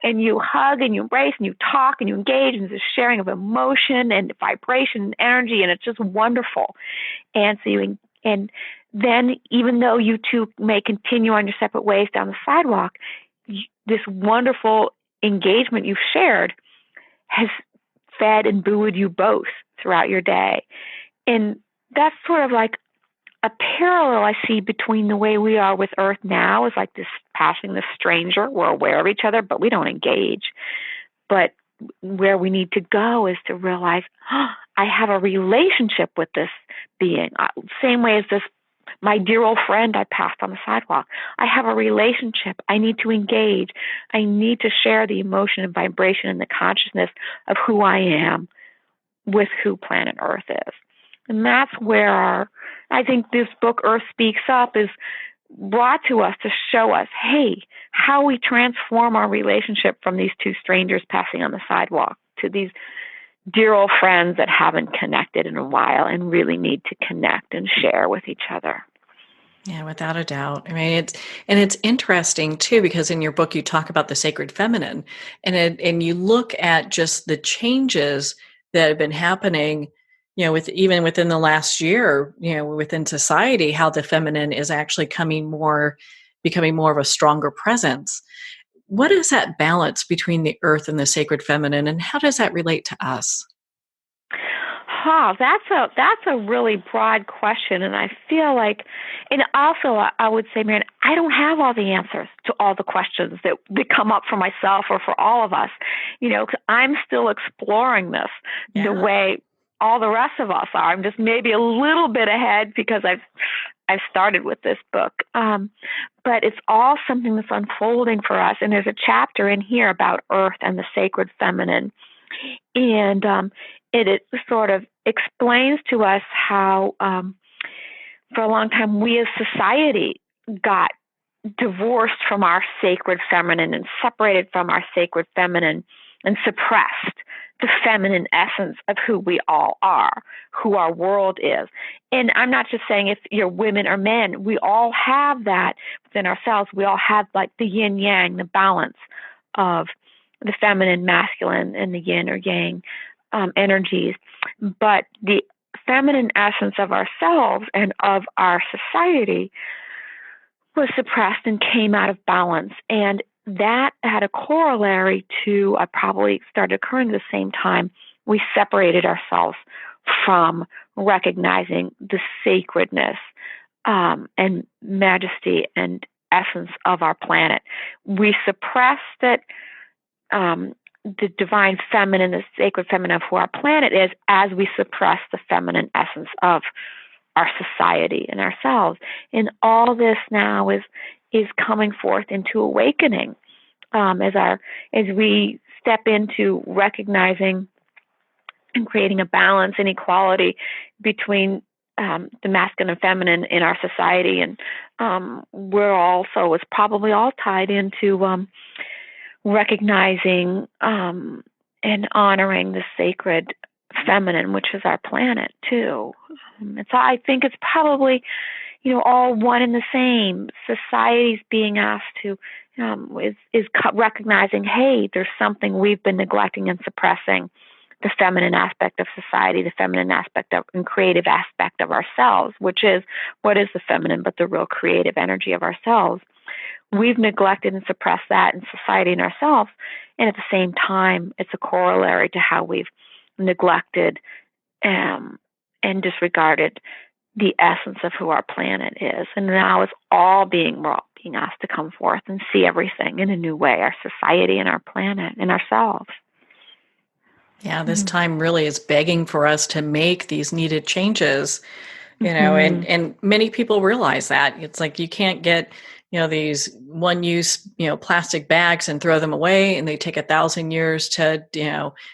and you hug and you embrace and you talk and you engage, and there's a sharing of emotion and vibration and energy, and it's just wonderful. And so and then even though you two may continue on your separate ways down the sidewalk, this wonderful engagement you've shared has fed and buoyed you both throughout your day. And that's sort of like a parallel I see between the way we are with Earth now is like this passing the stranger. We're aware of each other, but we don't engage. But where we need to go is to realize, I have a relationship with this being. Same way as this, my dear old friend I passed on the sidewalk. I have a relationship. I need to engage. I need to share the emotion and vibration and the consciousness of who I am with who planet Earth is. And that's where I think this book, Earth Speaks Up, is brought to us to show us, hey, how we transform our relationship from these two strangers passing on the sidewalk to these dear old friends that haven't connected in a while and really need to connect and share with each other. Yeah, without a doubt. I mean, it's interesting too, because in your book you talk about the sacred feminine, and you look at just the changes that have been happening, even within the last year, within society, how the feminine is actually becoming more of a stronger presence. What is that balance between the earth and the sacred feminine, and how does that relate to us? That's a really broad question, and I feel like, and also I would say, Marianne, I don't have all the answers to all the questions that come up for myself or for all of us. 'Cause I'm still exploring this the way all the rest of us are. I'm just maybe a little bit ahead because I've started with this book, but it's all something that's unfolding for us. And there's a chapter in here about Earth and the sacred feminine, and it sort of explains to us how, for a long time, we as society got divorced from our sacred feminine and separated from our sacred feminine and suppressed the feminine essence of who we all are, who our world is. And I'm not just saying if you're women or men, we all have that within ourselves. We all have like the yin yang, the balance of the feminine, masculine, and the yin or yang energies. But the feminine essence of ourselves and of our society was suppressed and came out of balance. And that had a corollary to, probably started occurring at the same time, we separated ourselves from recognizing the sacredness and majesty and essence of our planet. We suppressed it, the divine feminine, the sacred feminine of who our planet is, as we suppress the feminine essence of our society and ourselves. And all this now is coming forth into awakening as we step into recognizing and creating a balance and equality between the masculine and feminine in our society. And we're also, it's probably all tied into recognizing and honoring the sacred feminine, which is our planet too. And so I think it's probably, all one and the same. Society's being asked to, is recognizing, hey, there's something we've been neglecting and suppressing, the feminine aspect of society, the feminine aspect of and creative aspect of ourselves, which is, what is the feminine but the real creative energy of ourselves? We've neglected and suppressed that in society and ourselves, and at the same time, it's a corollary to how we've neglected and disregarded the essence of who our planet is. And now it's all being asked to come forth and see everything in a new way, our society and our planet and ourselves. Yeah, this time really is begging for us to make these needed changes, and many people realize that. It's like you can't get, these one-use, plastic bags and throw them away, and they take 1,000 years to,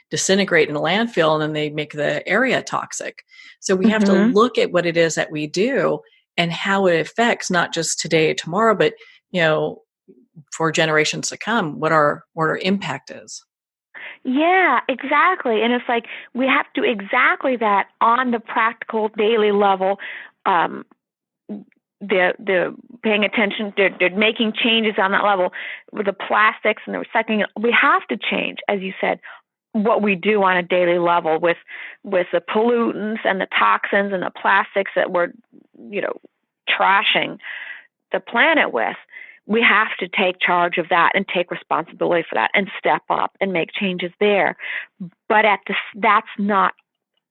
disintegrate in a landfill, and then they make the area toxic. So we have to look at what it is that we do and how it affects not just today, tomorrow, but, for generations to come, what our impact is. Yeah, exactly. And it's like we have to do exactly that on the practical daily level. The paying attention, they're making changes on that level with the plastics and the recycling. We have to change, as you said, what we do on a daily level with the pollutants and the toxins and the plastics that we're, trashing the planet with. We have to take charge of that and take responsibility for that and step up and make changes there. But that's not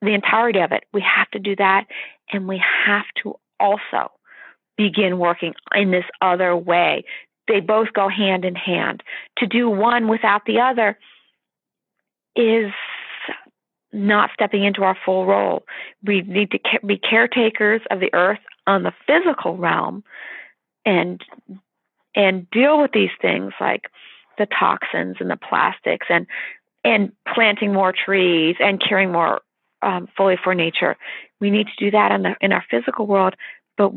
the entirety of it. We have to do that, and we have to also begin working in this other way. They both go hand in hand. To do one without the other is not stepping into our full role. We need to be caretakers of the earth on the physical realm and deal with these things like the toxins and the plastics and planting more trees and caring more fully for nature. We need to do that in our physical world, but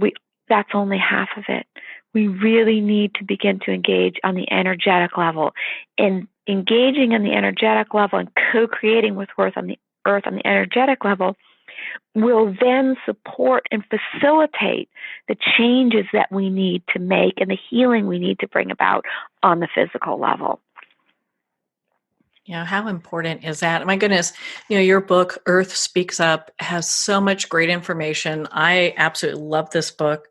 that's only half of it. We really need to begin to engage on the energetic level. And engaging on the energetic level and co-creating with earth on the energetic level will then support and facilitate the changes that we need to make and the healing we need to bring about on the physical level. Yeah, how important is that? My goodness, your book, Earth Speaks Up, has so much great information. I absolutely love this book.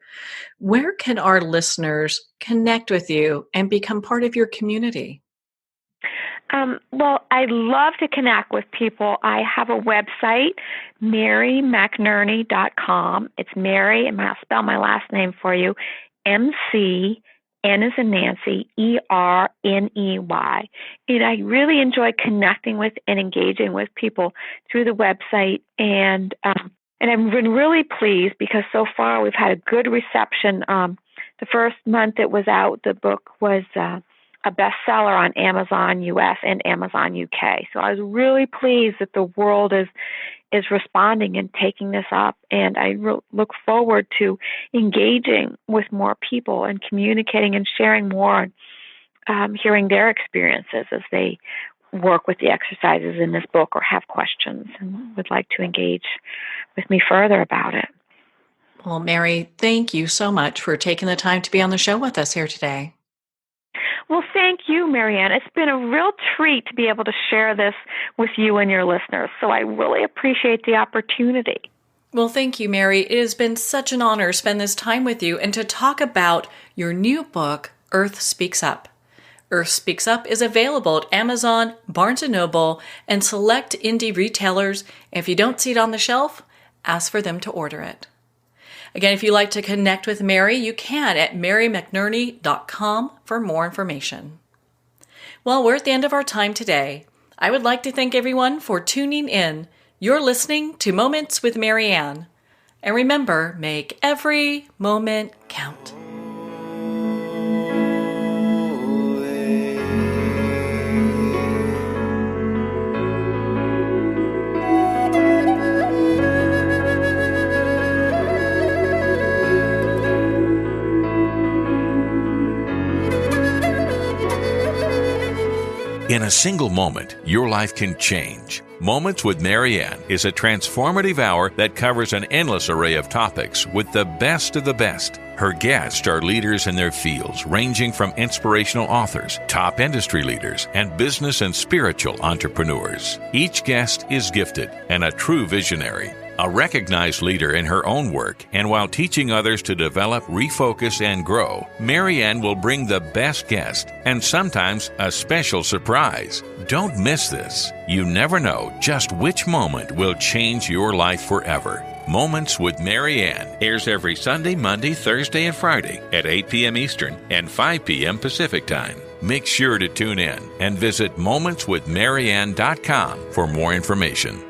Where can our listeners connect with you and become part of your community? Well, I love to connect with people. I have a website, MaryMcNerney.com. It's Mary, and I'll spell my last name for you, MC, N as in Nancy, ERNEY. And I really enjoy connecting with and engaging with people through the website. And I've been really pleased because so far we've had a good reception. The first month it was out, the book was a bestseller on Amazon US and Amazon UK. So I was really pleased that the world is responding and taking this up. And I look forward to engaging with more people and communicating and sharing more, hearing their experiences as they work with the exercises in this book or have questions and would like to engage with me further about it. Well, Mary, thank you so much for taking the time to be on the show with us here today. Well, thank you, Marianne. It's been a real treat to be able to share this with you and your listeners, so I really appreciate the opportunity. Well, thank you, Mary. It has been such an honor to spend this time with you and to talk about your new book, Earth Speaks Up. Earth Speaks Up is available at Amazon, Barnes & Noble, and select indie retailers. If you don't see it on the shelf, ask for them to order it. Again, if you'd like to connect with Mary, you can at marymcnerney.com for more information. Well, we're at the end of our time today. I would like to thank everyone for tuning in. You're listening to Moments with Marianne. And remember, make every moment count. In a single moment, your life can change. Moments with Marianne is a transformative hour that covers an endless array of topics with the best of the best. Her guests are leaders in their fields, ranging from inspirational authors, top industry leaders, and business and spiritual entrepreneurs. Each guest is gifted and a true visionary, a recognized leader in her own work, and while teaching others to develop, refocus, and grow, Marianne will bring the best guest and sometimes a special surprise. Don't miss this. You never know just which moment will change your life forever. Moments with Marianne airs every Sunday, Monday, Thursday, and Friday at 8 p.m. Eastern and 5 p.m. Pacific Time. Make sure to tune in and visit momentswithmarianne.com for more information.